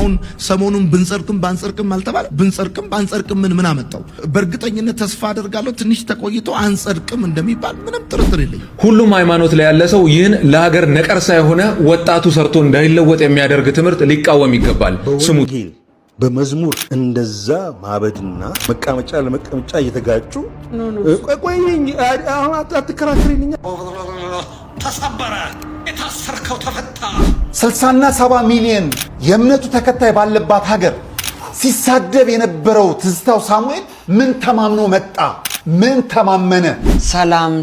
አሁን ሰሞኑን ብንጸርቅም ባንጸርቅም አልተባለ ብንጸርቅም ባንጸርቅም ምን አመጣው በእርግጠኝነት ተስፋ አደርጋለሁ ትንሽ ተቆይቶ አንጸርቅም እንደሚባል ምንም ጥርጥር የለኝም ሁሉም ሃይማኖት ላይ ያለ ሰው ይህን ለሀገር ነቀርሳ የሆነ ወጣቱ ሰርቶ እንዳይለወጥ የሚያደርግ ትምህርት ሊቃወም ይገባል ስሙት በመዝሙር እንደዛ ማበድና መቀመጫ ለመቀመጫ እየተጋጩ ቆይኝ አሁን አትከራከሪኝ ተሰበረ የታሰርከው ተፈታ 60 እና 70 ሚሊዮን የእምነቱ ተከታይ ባለባት ሀገር ሲሳደብ የነበረው ትዝታው ሳሙኤል ምን ተማምኖ መጣ ምን ተማመነ ሰላም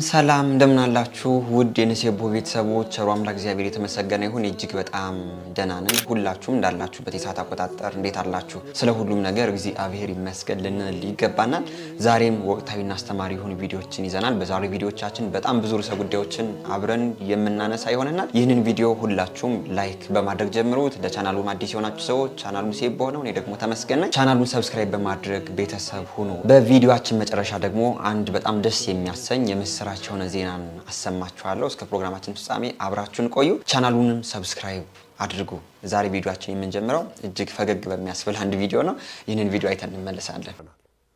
እንደምን አላችሁ ውድ የነሴቦ ቤተሰቦች ቸሩ አምላክ እግዚአብሔር የተመሰገነ ይሁን እጅግ በጣም ደህና ነን ሁላችሁም እንዳላችሁበት የሰዓት አቆጣጠር እንዴት አላችሁ ስለ ሁሉም ነገር እግዚአብሔር ይመስገን ልንል ይገባናል ዛሬም ወቅታዊና አስተማሪ የሆኑ ቪዲዮዎችን ይዘናል በዛሬው ቪዲዮዎቻችን በጣም ብዙ ርዕሰ ጉዳዮችን አብረን የምናነሳ ይሆነናል ይህንን ቪዲዮ ሁላችሁም ላይክ በማድረግ ጀምሩት ለቻናሉ አዲስ የሆናችሁ ሰዎች ቻናሉ ነሴቦ ነው እኔ ደግሞ ተመስገነ ቻናሉን ሰብስክራይብ በማድረግ ቤተሰብ ሁኑ በቪዲዮአችን መጨረሻ ደግሞ አንድ በጣም ደስ የሚያሰኝ የምስራች የሆነ ዜናን አሰማችኋለሁ እስከ ፕሮግራማችን ፍጻሜ አብራችሁን ቆዩ ቻናሉንም ሰብስክራይብ አድርጉ ዛሬ ቪዲዮአችን የምንጀምረው እጅግ ፈገግ በሚያስብል አንድ ቪዲዮ ነው ይህንን ቪዲዮ አይተን እንመለሳለን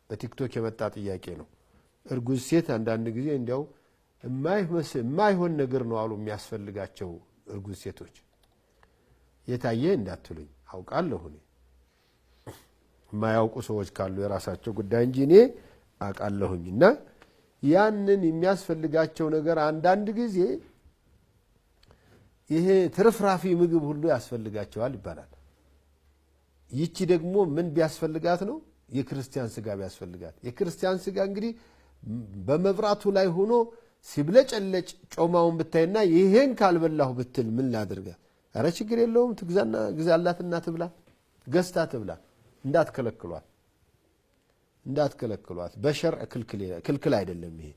በቲክቶክ የመጣ ጥያቄ ነው እርጉዝ ሴት አንዳንድ ጊዜ እንዲያው የማይሆን ነገር ነው አሉ የሚያስፈልጋቸው እርጉዝ ሴቶች የታየ እንዳትሉኝ አውቃለሁ እኔ የማያውቁ ሰዎች ካሉ የራሳቸው ጉዳይ እንጂ እኔ አቃለሁኝና ያንን የሚያስፈልጋቸው ነገር አንዳንድ ጊዜ ይሄ ትርፍራፊ ምግብ ሁሉ ያስፈልጋቸዋል ይባላል ይቺ ደግሞ ምን ቢያስፈልጋት ነው የክርስቲያን ስጋ ቢያስፈልጋት የክርስቲያን ስጋ እንግዲህ በመብራቱ ላይ ሆኖ ሲብለጨለጭ ጮማውን ብታይና ይሄን ካልበላሁ ብትል ምን ላድርጋ አረ ችግር የለውም ትግዛና ግዛላትና ትብላ ገስታ ትብላ እንዳትከለክሏት በሸርዕ ክልክል አይደለም ይሄ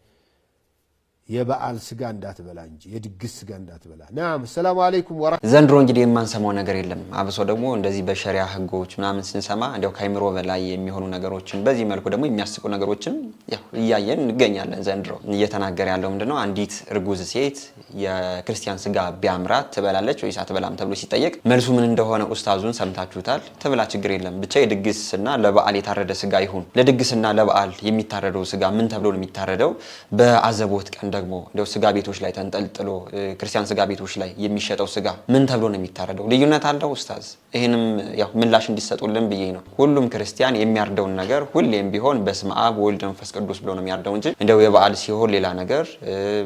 የበዓል ስጋ እንዳትበላ እንጂ የድግስ ስጋ እንዳትበላ ናም ሰላም አለይኩም ወራህመቱላህ ዘንድሮ እንግዲህ የማንሰማው ነገር የለም አብሶ ደግሞ እንደዚህ በሸሪዓ ህጎች ምናምን ስንሰማ እንደው ካይምሮ በላይ የሚሆኑ ነገሮችን በዚህ መልኩ ደግሞ የሚያስቁ ነገሮችን ያው እያየን እንገኛለን ዘንድሮ እየተናገረ ያለው ምንድነው አንዲት እርጉዝ ሴት የክርስቲያን ስጋ ቢያምራት ትበላለች ወይስ አትበላም ተብሎ ሲጠየቅ መልሱ ምን እንደሆነ ኡስታዙን ሰምታችሁታል ትብላ ችግር የለም ብቻ የድግስና ለበዓል የታረደ ስጋ ይሁን ለድግስና ለበዓል የሚታረደው ስጋ ምን ተብሎ ነው የሚታረደው በአዘቦት ቀን ደግሞ እንደው ስጋ ቤቶች ላይ ተንጠልጥሎ ክርስቲያን ስጋ ቤቶች ላይ የሚሸጠው ስጋ ምን ተብሎ ነው የሚታረደው ልዩነት አለው ኡስታዝ ይሄንም ያው ምላሽ እንዲሰጡልን ብዬ ነው ሁሉም ክርስቲያን የሚያርደውን ነገር ሁሌም ቢሆን በስመ አብ ወልድ መንፈስ ቅዱስ ብሎ ነው የሚያርደው እንጂ እንደው የበዓል ሲሆን ሌላ ነገር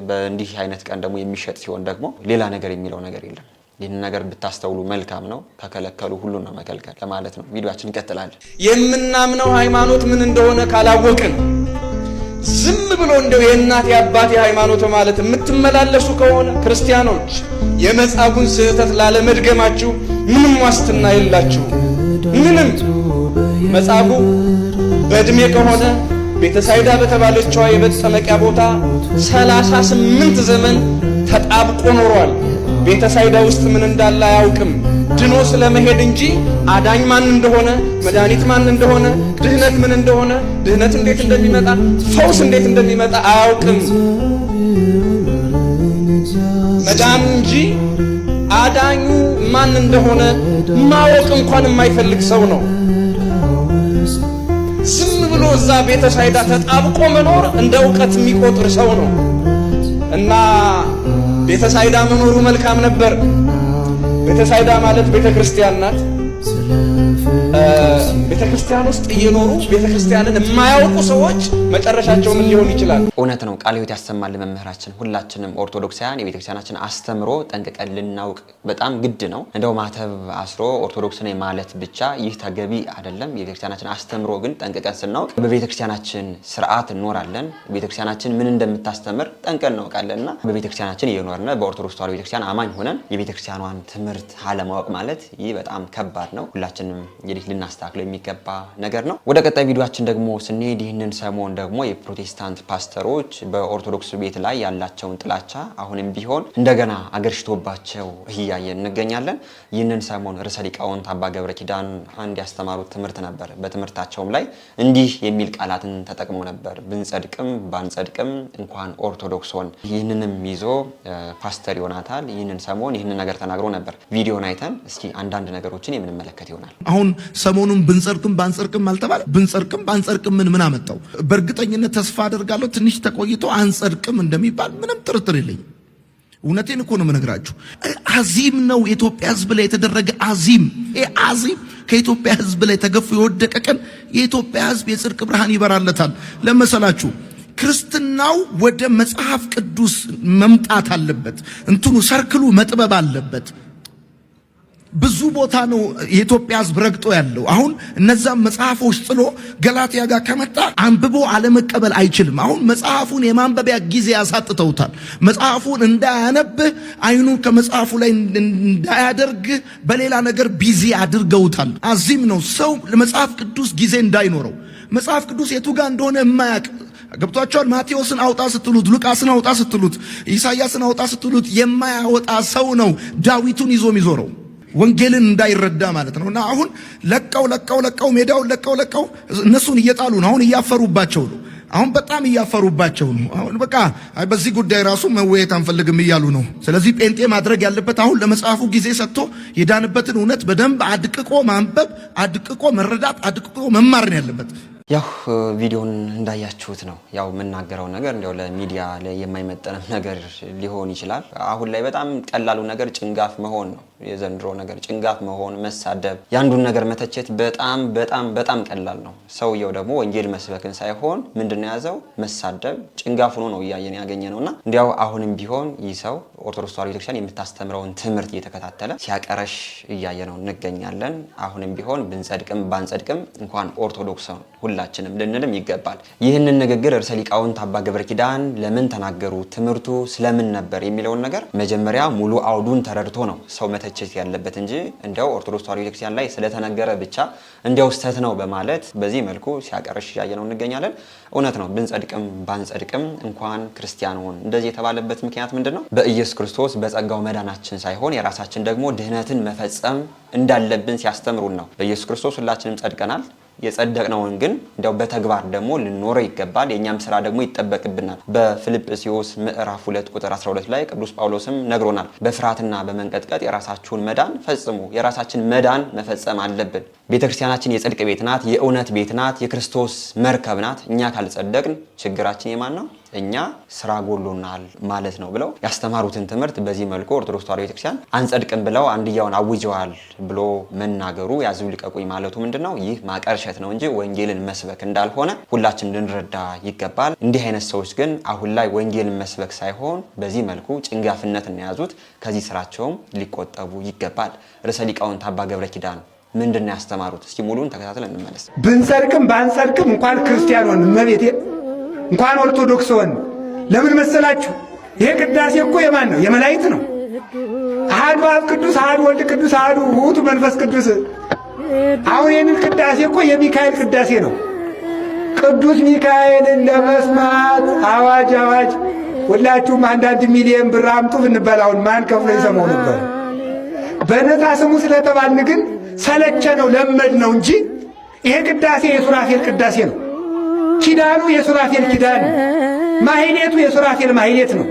በእንዲህ አይነት ቀን ደግሞ የሚሸጥ ሲሆን ደግሞ ሌላ ነገር የሚለው ነገር የለም ይህን ነገር ብታስተውሉ መልካም ነው ከከለከሉ ሁሉን ነው መከልከል ለማለት ነው ቪዲዮአችን ይቀጥላል የምናምነው ሃይማኖት ምን እንደሆነ ካላወቅን ዝም ብሎ እንደው የእናት የአባት ሃይማኖት ማለት የምትመላለሱ ከሆነ ክርስቲያኖች የመጻጉን ስህተት ላለመድገማችሁ ምንም ዋስትና የላችሁ ምንም መጻጉ በእድሜ ከሆነ ቤተሳይዳ በተባለችው የመጠመቂያ ቦታ 38 ዘመን ተጣብቆ ኖሯል ቤተሳይዳ ውስጥ ምን እንዳለ አያውቅም ድኖ ስለመሄድ እንጂ አዳኝ ማን እንደሆነ መድኃኒት ማን እንደሆነ ድህነት ምን እንደሆነ ድህነት እንዴት እንደሚመጣ ፈውስ እንዴት እንደሚመጣ አያውቅም መዳን እንጂ አዳኙ ማን እንደሆነ ማወቅ እንኳን የማይፈልግ ሰው ነው ዝም ብሎ እዛ ቤተሳይዳ ተጣብቆ መኖር እንደ ዕውቀት የሚቆጥር ሰው ነው እና ቤተሳይዳ መኖሩ መልካም ነበር ቤተሳይዳ ማለት ቤተክርስቲያን ናት ቤተክርስቲያን ውስጥ እየኖሩ ቤተክርስቲያንን የማያውቁ ሰዎች መጨረሻቸው ምን ሊሆን ይችላል እውነት ነው ቃል ሕይወት ያሰማል መምህራችን ሁላችንም ኦርቶዶክሳውያን የቤተክርስቲያናችን አስተምሮ ጠንቅቀን ልናውቅ በጣም ግድ ነው እንደው ማተብ አስሮ ኦርቶዶክስ ነኝ ማለት ብቻ ይህ ተገቢ አይደለም የቤተክርስቲያናችን አስተምሮ ግን ጠንቅቀን ስናውቅ በቤተክርስቲያናችን ስርዓት እንኖራለን ቤተክርስቲያናችን ምን እንደምታስተምር ጠንቅቀን እናውቃለንና በቤተክርስቲያናችን እየኖርነ በኦርቶዶክስ ተዋሕዶ ቤተክርስቲያን አማኝ ሆነን የቤተክርስቲያኗን ትምህርት አለማወቅ ማለት ይህ በጣም ከባድ ነው ሁላችንም እንግዲህ ልናስተካክለው የሚገባ የሚገባ ነገር ነው። ወደ ቀጣይ ቪዲዮአችን ደግሞ ስንሄድ ይህንን ሰሞን ደግሞ የፕሮቴስታንት ፓስተሮች በኦርቶዶክስ ቤት ላይ ያላቸውን ጥላቻ አሁንም ቢሆን እንደገና አገርሽቶባቸው እያየን እንገኛለን። ይህንን ሰሞን ርዕሰ ሊቃውንት አባ ገብረ ኪዳን አንድ ያስተማሩት ትምህርት ነበር። በትምህርታቸውም ላይ እንዲህ የሚል ቃላትን ተጠቅመው ነበር። ብንጸድቅም ባንጸድቅም እንኳን ኦርቶዶክስ ሆን። ይህንንም ይዞ ፓስተር ዮናታን ይህንን ሰሞን ይህንን ነገር ተናግሮ ነበር። ቪዲዮን አይተን እስኪ አንዳንድ ነገሮችን የምንመለከት ይሆናል። አሁን ሰሞኑን ብንጸድቅም ባንጸድቅም አልተባለ። ብንጸድቅም ባንጸድቅም ምን አመጣው? በእርግጠኝነት ተስፋ አደርጋለሁ ትንሽ ተቆይቶ አንጸድቅም እንደሚባል ምንም ጥርጥር የለኝም። እውነቴን እኮ ነው የምነግራችሁ። አዚም ነው የኢትዮጵያ ሕዝብ ላይ የተደረገ አዚም። አዚም ከኢትዮጵያ ሕዝብ ላይ ተገፉ የወደቀ ቀን የኢትዮጵያ ሕዝብ የጽድቅ ብርሃን ይበራለታል። ለመሰላችሁ ክርስትናው ወደ መጽሐፍ ቅዱስ መምጣት አለበት። እንትኑ ሰርክሉ መጥበብ አለበት። ብዙ ቦታ ነው የኢትዮጵያ ሕዝብ ረግጦ ያለው። አሁን እነዛም መጽሐፎች ጥሎ ገላትያ ጋር ከመጣ አንብቦ አለመቀበል አይችልም። አሁን መጽሐፉን የማንበቢያ ጊዜ ያሳጥተውታል። መጽሐፉን እንዳያነብህ አይኑን ከመጽሐፉ ላይ እንዳያደርግ በሌላ ነገር ቢዚ አድርገውታል። አዚም ነው ሰው ለመጽሐፍ ቅዱስ ጊዜ እንዳይኖረው። መጽሐፍ ቅዱስ የቱ ጋር እንደሆነ የማያውቅ ገብቷቸዋል። ማቴዎስን አውጣ ስትሉት፣ ሉቃስን አውጣ ስትሉት፣ ኢሳያስን አውጣ ስትሉት የማያወጣ ሰው ነው ዳዊቱን ይዞ የሚዞረው ወንጌልን እንዳይረዳ ማለት ነው። እና አሁን ለቀው ሜዳውን ለቀው እነሱን እየጣሉ ነው። አሁን እያፈሩባቸው ነው። አሁን በጣም እያፈሩባቸው ነው። አሁን በቃ በዚህ ጉዳይ ራሱ መወየት አንፈልግም እያሉ ነው። ስለዚህ ጴንጤ ማድረግ ያለበት አሁን ለመጽሐፉ ጊዜ ሰጥቶ የዳንበትን እውነት በደንብ አድቅቆ ማንበብ፣ አድቅቆ መረዳት፣ አድቅቆ መማር ነው ያለበት። ያው ቪዲዮን እንዳያችሁት ነው። ያው የምናገረው ነገር እንደው ለሚዲያ ላይ የማይመጠንም ነገር ሊሆን ይችላል። አሁን ላይ በጣም ቀላሉ ነገር ጭንጋፍ መሆን ነው። የዘንድሮ ነገር ጭንጋፍ መሆን፣ መሳደብ፣ ያንዱን ነገር መተቸት በጣም ቀላል ነው። ሰውየው ደግሞ ወንጌል መስበክን ሳይሆን ምንድነው ያዘው? መሳደብ፣ ጭንጋፍ ሆኖ ነው እያየን ያገኘ ነውና እንዲያው አሁንም ቢሆን ይህ ሰው ኦርቶዶክስ ተዋሕዶ ቤተክርስቲያን የምታስተምረውን ትምህርት እየተከታተለ ሲያቀረሽ እያየ ነው እንገኛለን። አሁንም ቢሆን ብንጸድቅም ባንጸድቅም እንኳን ኦርቶዶክስ ሁላችንም ልንልም ይገባል። ይህንን ንግግር ርዕሰ ሊቃውንት አባ ገብረ ኪዳን ለምን ተናገሩ? ትምህርቱ ስለምን ነበር የሚለውን ነገር መጀመሪያ ሙሉ አውዱን ተረድቶ ነው ሰው መተቸት ያለበት እንጂ እንደው ኦርቶዶክስ ተዋሕዶ ቤተክርስቲያን ላይ ስለተነገረ ብቻ እንደው ስተት ነው በማለት በዚህ መልኩ ሲያቀርሽ ያየ ነው እንገኛለን። እውነት ነው። ብንጸድቅም ባንጸድቅም እንኳን ክርስቲያን ሆን። እንደዚህ የተባለበት ምክንያት ምንድነው? በኢየሱስ ክርስቶስ በጸጋው መዳናችን ሳይሆን የራሳችን ደግሞ ድህነትን መፈጸም እንዳለብን ሲያስተምሩን ነው። በኢየሱስ ክርስቶስ ሁላችንም ጸድቀናል። የጸደቅነውን ግን እንደው በተግባር ደግሞ ልንኖረው ይገባል። የኛም ስራ ደግሞ ይጠበቅብናል። በፊልጵስዩስ ምዕራፍ 2 ቁጥር 12 ላይ ቅዱስ ጳውሎስም ነግሮናል። በፍርሃትና በመንቀጥቀጥ የራሳችሁን መዳን ፈጽሙ። የራሳችን መዳን መፈጸም አለብን። ቤተክርስቲያናችን የጽድቅ ቤት ናት፣ የእውነት ቤት ናት፣ የክርስቶስ መርከብ ናት። እኛ ካልጸደቅን ችግራችን የማን ነው? እኛ ስራ ጎሎናል ማለት ነው ብለው ያስተማሩትን ትምህርት በዚህ መልኩ ኦርቶዶክስ ተዋሕዶ ቤተክርስቲያን አንጸድቅም ብለው አንድያውን አውጀዋል ብሎ መናገሩ ያዙ ልቀቁኝ ማለቱ ምንድነው? ይህ ማቀርሸት ነው እንጂ ወንጌልን መስበክ እንዳልሆነ ሁላችን ልንረዳ ይገባል። እንዲህ አይነት ሰዎች ግን አሁን ላይ ወንጌልን መስበክ ሳይሆን በዚህ መልኩ ጭንጋፍነትን የያዙት ከዚህ ስራቸውም ሊቆጠቡ ይገባል። ርዕሰ ሊቃውንት አባ ገብረ ኪዳን ምንድነው ያስተማሩት? እስኪ ሙሉን ተከታትለን እንመለስ። ብንጸድቅም ባንጸድቅም እንኳን ክርስቲያን ሆን እመቤቴ እንኳን ኦርቶዶክስ ሆን። ለምን መሰላችሁ? ይሄ ቅዳሴ እኮ የማን ነው? የመላእክት ነው። አሐዱ አብ ቅዱስ፣ አሐዱ ወልድ ቅዱስ፣ አሐዱ ውእቱ መንፈስ ቅዱስ። አሁን ይህንን ቅዳሴ እኮ የሚካኤል ቅዳሴ ነው። ቅዱስ ሚካኤልን ለመስማት አዋጅ አዋጅ! ሁላችሁም አንዳንድ ሚሊዮን ብር አምጡ ብንባል አሁን ማን ከፍሎ ይሰማው ነበር? በነፃ ስሙ ስለተባልን ግን ሰለቸ ነው ለመድ ነው እንጂ ይሄ ቅዳሴ የሱራፌል ቅዳሴ ነው። ኪዳኑ የሱራፌል ኪዳን፣ ማህሌቱ የሱራፌል ማህሌት ነው።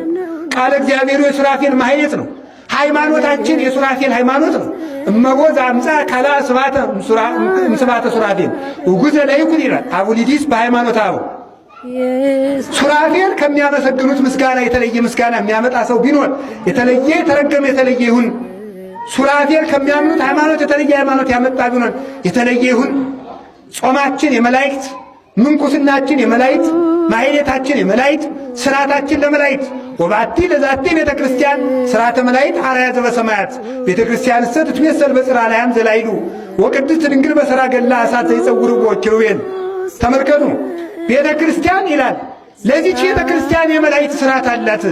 ቃለ እግዚአብሔሩ የሱራፌል ማህሌት ነው። ሃይማኖታችን የሱራፌል ሃይማኖት ነው። እመቦዝ አምፃ ካላ ስባተ ሱራፌል ውጉዘ ለይኩን ይላል አቡሊዲስ በሃይማኖት አበው። ሱራፌል ከሚያመሰግኑት ምስጋና የተለየ ምስጋና የሚያመጣ ሰው ቢኖር የተለየ የተረገመ የተለየ ይሁን። ሱራፌል ከሚያምኑት ሃይማኖት የተለየ ሃይማኖት ያመጣ ቢሆን የተለየ ይሁን። ጾማችን የመላእክት፣ ምንኩስናችን የመላእክት፣ ማህሌታችን የመላእክት፣ ስርዓታችን ለመላእክት። ወባቲ ለዛቲ ቤተ ክርስቲያን ስርዓተ መላእክት አርአያ ዘበሰማያት ቤተ ክርስቲያን እሰ ትትሜሰል በጽርሐ ላያም ዘላይሉ ወቅድስት ድንግል በሰራገላ እሳት ዘይጸውርዎ ኪሩቤል። ተመልከቱ ቤተ ክርስቲያን ይላል። ለዚች ቤተ ክርስቲያን የመላእክት ስርዓት አላት።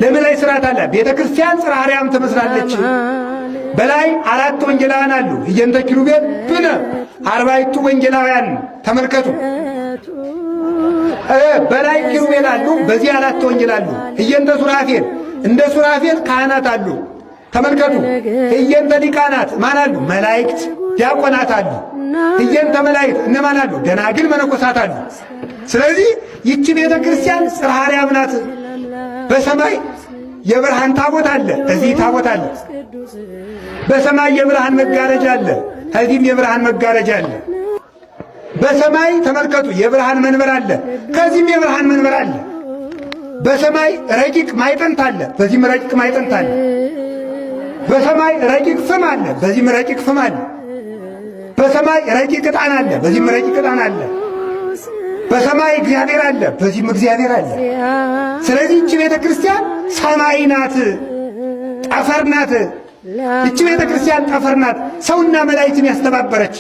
ለመላእክት ስርዓት አላት። ቤተ ክርስቲያን ጽርሐ አርያም ትመስላለች። በላይ 4 ወንጌላውያን አሉ። እየንተ ኪሩቤል ብነ 40 ወንጌላውያን ተመልከቱ። በላይ ኪሩቤል አሉ፣ በዚህ 4 ወንጌል አሉ። እየንተ ሱራፌል እንደ ሱራፌል ካህናት አሉ። ተመልከቱ። እየንተ ሊቃናት ማን አሉ? መላእክት ዲያቆናት አሉ። እየንተ መላእክት እነማን አሉ? ደናግል መነኮሳት አሉ። ስለዚህ ይቺ ቤተ ክርስቲያን ጽርሐ አርያም ናት። በሰማይ የብርሃን ታቦት አለ፣ እዚህ ታቦት አለ። በሰማይ የብርሃን መጋረጃ አለ፣ እዚህም የብርሃን መጋረጃ አለ። በሰማይ ተመልከቱ የብርሃን መንበር አለ፣ ከዚህም የብርሃን መንበር አለ። በሰማይ ረቂቅ ማዕጠንት አለ፣ በዚህም ረቂቅ ማዕጠንት አለ። በሰማይ ረቂቅ ፍም አለ፣ በዚህም ረቂቅ ፍም አለ። በሰማይ ረቂቅ ዕጣን አለ፣ በዚህም ረቂቅ ዕጣን አለ። በሰማይ እግዚአብሔር አለ፣ በዚህም እግዚአብሔር አለ። ስለዚህ እቺ ቤተ ክርስቲያን ሰማይ ናት፣ ጠፈር ናት። እቺ ቤተ ክርስቲያን ጠፈር ናት፣ ሰውና መላእክትን ያስተባበረች።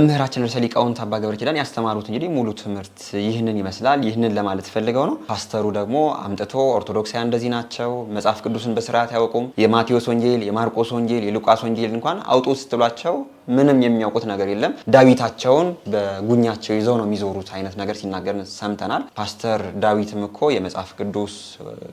መምህራችን ርዕሰ ሊቃውንት አባ ገብረ ኪዳን ያስተማሩት እንግዲህ ሙሉ ትምህርት ይህንን ይመስላል። ይህንን ለማለት ፈልገው ነው። ፓስተሩ ደግሞ አምጥቶ ኦርቶዶክሳውያን እንደዚህ ናቸው፣ መጽሐፍ ቅዱስን በስርዓት አያውቁም፣ የማቴዎስ ወንጌል፣ የማርቆስ ወንጌል፣ የሉቃስ ወንጌል እንኳን አውጡ ስትሏቸው ምንም የሚያውቁት ነገር የለም፣ ዳዊታቸውን በጉኛቸው ይዘው ነው የሚዞሩት አይነት ነገር ሲናገር ሰምተናል። ፓስተር ዳዊትም እኮ የመጽሐፍ ቅዱስ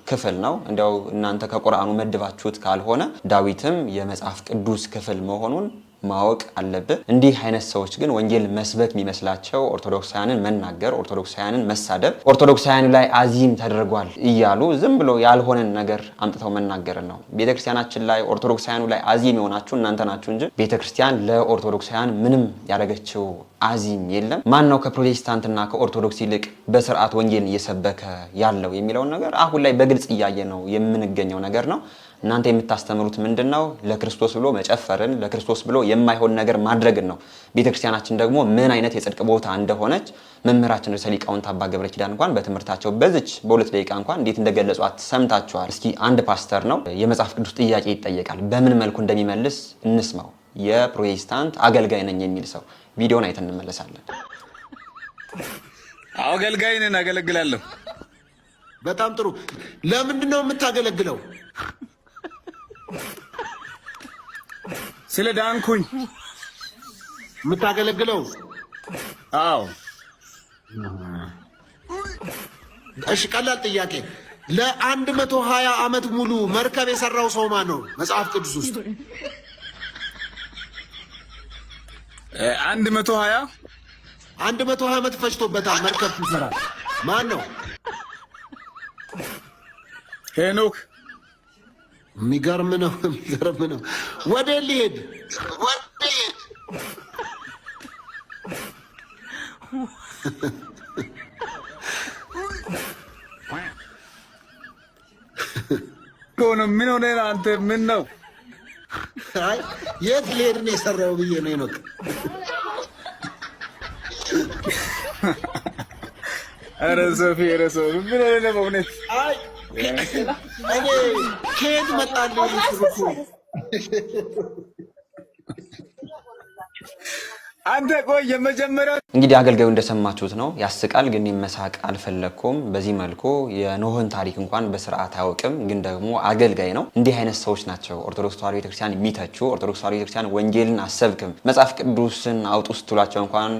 ክፍል ነው፣ እንዲያው እናንተ ከቁርአኑ መድባችሁት ካልሆነ ዳዊትም የመጽሐፍ ቅዱስ ክፍል መሆኑን ማወቅ አለብህ። እንዲህ አይነት ሰዎች ግን ወንጌል መስበክ የሚመስላቸው ኦርቶዶክሳውያንን መናገር፣ ኦርቶዶክሳውያንን መሳደብ፣ ኦርቶዶክሳውያኑ ላይ አዚም ተደርጓል እያሉ ዝም ብሎ ያልሆነን ነገር አምጥተው መናገርን ነው። ቤተክርስቲያናችን ላይ ኦርቶዶክሳውያኑ ላይ አዚም የሆናችሁ እናንተ ናችሁ እንጂ ቤተክርስቲያን ለኦርቶዶክሳውያን ምንም ያደረገችው አዚም የለም። ማን ነው ከፕሮቴስታንትና ከኦርቶዶክስ ይልቅ በስርዓት ወንጌልን እየሰበከ ያለው የሚለውን ነገር አሁን ላይ በግልጽ እያየ ነው የምንገኘው ነገር ነው። እናንተ የምታስተምሩት ምንድነው? ለክርስቶስ ብሎ መጨፈርን፣ ለክርስቶስ ብሎ የማይሆን ነገር ማድረግን ነው። ቤተክርስቲያናችን ደግሞ ምን አይነት የጽድቅ ቦታ እንደሆነች መምህራችን ርዕሰ ሊቃውንት አባ ገብረ ኪዳን እንኳን በትምህርታቸው በዚች በ2 ደቂቃ እንኳን እንዴት እንደገለጿት ሰምታችኋል። እስኪ አንድ ፓስተር ነው የመጽሐፍ ቅዱስ ጥያቄ ይጠየቃል፣ በምን መልኩ እንደሚመልስ እንስማው። የፕሮቴስታንት አገልጋይ ነኝ የሚል ሰው ቪዲዮን አይተን እንመለሳለን። አገልጋይ ነኝ፣ አገለግላለሁ። በጣም ጥሩ። ለምንድን ነው የምታገለግለው? ስለ ዳንኩኝ የምታገለግለው? አዎ። እሺ፣ ቀላል ጥያቄ። ለ120 ዓመት ሙሉ መርከብ የሰራው ሰው ማን ነው መጽሐፍ ቅዱስ ውስጥ? 120 ዓመት ፈጅቶበታል መርከብ ሲሰራ። ማን ነው? ሄኖክ። የሚገርም ነው፣ የሚገርም ነው። ወደ ሊሄድ ምን ሆነ አንተ? ምን ነው? አይ የት ሊሄድ ነው የሰራው ብዬ ነው። ሄኖክ ኧረ ሶፊ፣ ኧረ ሶፊ ምን ሆነ ነው በእውነት? አይ እኔ ከየት መጣልኝ? አንተ ቆይ የመጀመሪያው እንግዲህ አገልጋዩ እንደሰማችሁት ነው። ያስቃል፣ ግን መሳቅ አልፈለኩም። በዚህ መልኩ የኖህን ታሪክ እንኳን በስርዓት አያውቅም፣ ግን ደግሞ አገልጋይ ነው። እንዲህ አይነት ሰዎች ናቸው ኦርቶዶክስ ተዋሕዶ ቤተክርስቲያን የሚተቹ። ኦርቶዶክስ ተዋሕዶ ቤተክርስቲያን ወንጌልን አሰብክም፣ መጽሐፍ ቅዱስን አውጡ ስትሏቸው እንኳን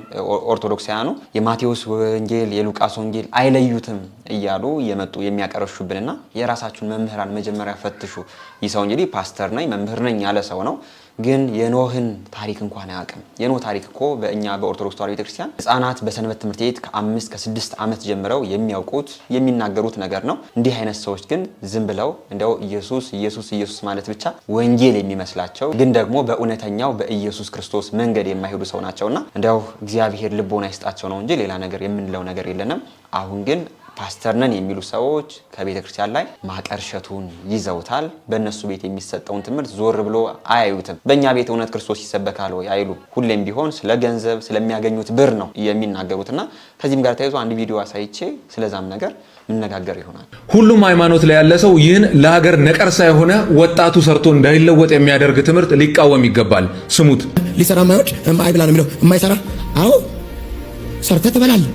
ኦርቶዶክሳውያኑ የማቴዎስ ወንጌል የሉቃስ ወንጌል አይለዩትም እያሉ የመጡ የሚያቀረሹብንና የራሳችሁን መምህራን መጀመሪያ ፈትሹ። ይህ ሰው እንግዲህ ፓስተር ነኝ መምህር ነኝ ያለ ሰው ነው፣ ግን የኖህን ታሪክ እንኳን አያውቅም። የኖህ ታሪክ እኮ በእኛ በኦርቶዶክስ ተዋሕዶ ቤተክርስቲያን ህፃናት በሰንበት ትምህርት ቤት ከ5 ከ6 ዓመት ጀምረው የሚያውቁት የሚናገሩት ነገር ነው። እንዲህ አይነት ሰዎች ግን ዝም ብለው እንደው ኢየሱስ ኢየሱስ ኢየሱስ ማለት ብቻ ወንጌል የሚመስላቸው ግን ደግሞ በእውነተኛው በኢየሱስ ክርስቶስ መንገድ የማይሄዱ ሰው ናቸውና እንደው እግዚአብሔር ልቦና ይስጣቸው ነው እንጂ ሌላ ነገር የምንለው ነገር የለንም። አሁን ግን ፓስተር ነን የሚሉ ሰዎች ከቤተ ክርስቲያን ላይ ማቀርሸቱን ይዘውታል። በእነሱ ቤት የሚሰጠውን ትምህርት ዞር ብሎ አያዩትም። በእኛ ቤት እውነት ክርስቶስ ይሰበካል ወይ አይሉ። ሁሌም ቢሆን ስለ ገንዘብ ስለሚያገኙት ብር ነው የሚናገሩትና ከዚህም ጋር ተያይዞ አንድ ቪዲዮ አሳይቼ ስለዛም ነገር ምንነጋገር ይሆናል። ሁሉም ሃይማኖት ላይ ያለ ሰው ይህን ለሀገር ነቀርሳ የሆነ ወጣቱ ሰርቶ እንዳይለወጥ የሚያደርግ ትምህርት ሊቃወም ይገባል። ስሙት። ሊሰራ ማይወድ አይብላ ነው የሚለው። የማይሰራ አዎ ሰርተህ ትበላለህ።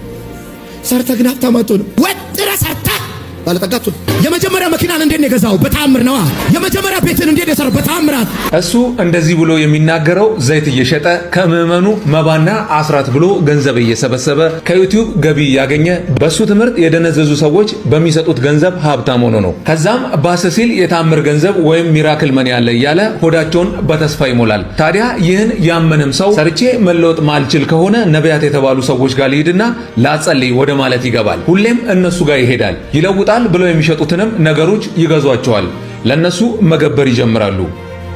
ሰርተህ ግን ሀብታም አትሆንም። ወጥረህ ሰርተህ ባለጠጋ እሱ። የመጀመሪያ መኪናን እንዴት ነው የገዛው? በተአምር ነዋ። የመጀመሪያ ቤትን እንዴት የሰራው? በተአምራት። እሱ እንደዚህ ብሎ የሚናገረው ዘይት እየሸጠ ከምዕመኑ መባና አስራት ብሎ ገንዘብ እየሰበሰበ ከዩቲዩብ ገቢ ያገኘ በሱ ትምህርት የደነዘዙ ሰዎች በሚሰጡት ገንዘብ ሀብታም ሆኖ ነው። ከዛም ባሰ ሲል የታምር ገንዘብ ወይም ሚራክል መኒ ያለ እያለ ሆዳቸውን በተስፋ ይሞላል። ታዲያ ይህን ያመነም ሰው ሰርቼ መለወጥ ማልችል ከሆነ ነቢያት የተባሉ ሰዎች ጋር ሊሄድና ላጸልይ ወደ ማለት ይገባል። ሁሌም እነሱ ጋር ይሄዳል። ይለውጣል ብለው የሚሸጡትንም ነገሮች ይገዟቸዋል። ለነሱ መገበር ይጀምራሉ።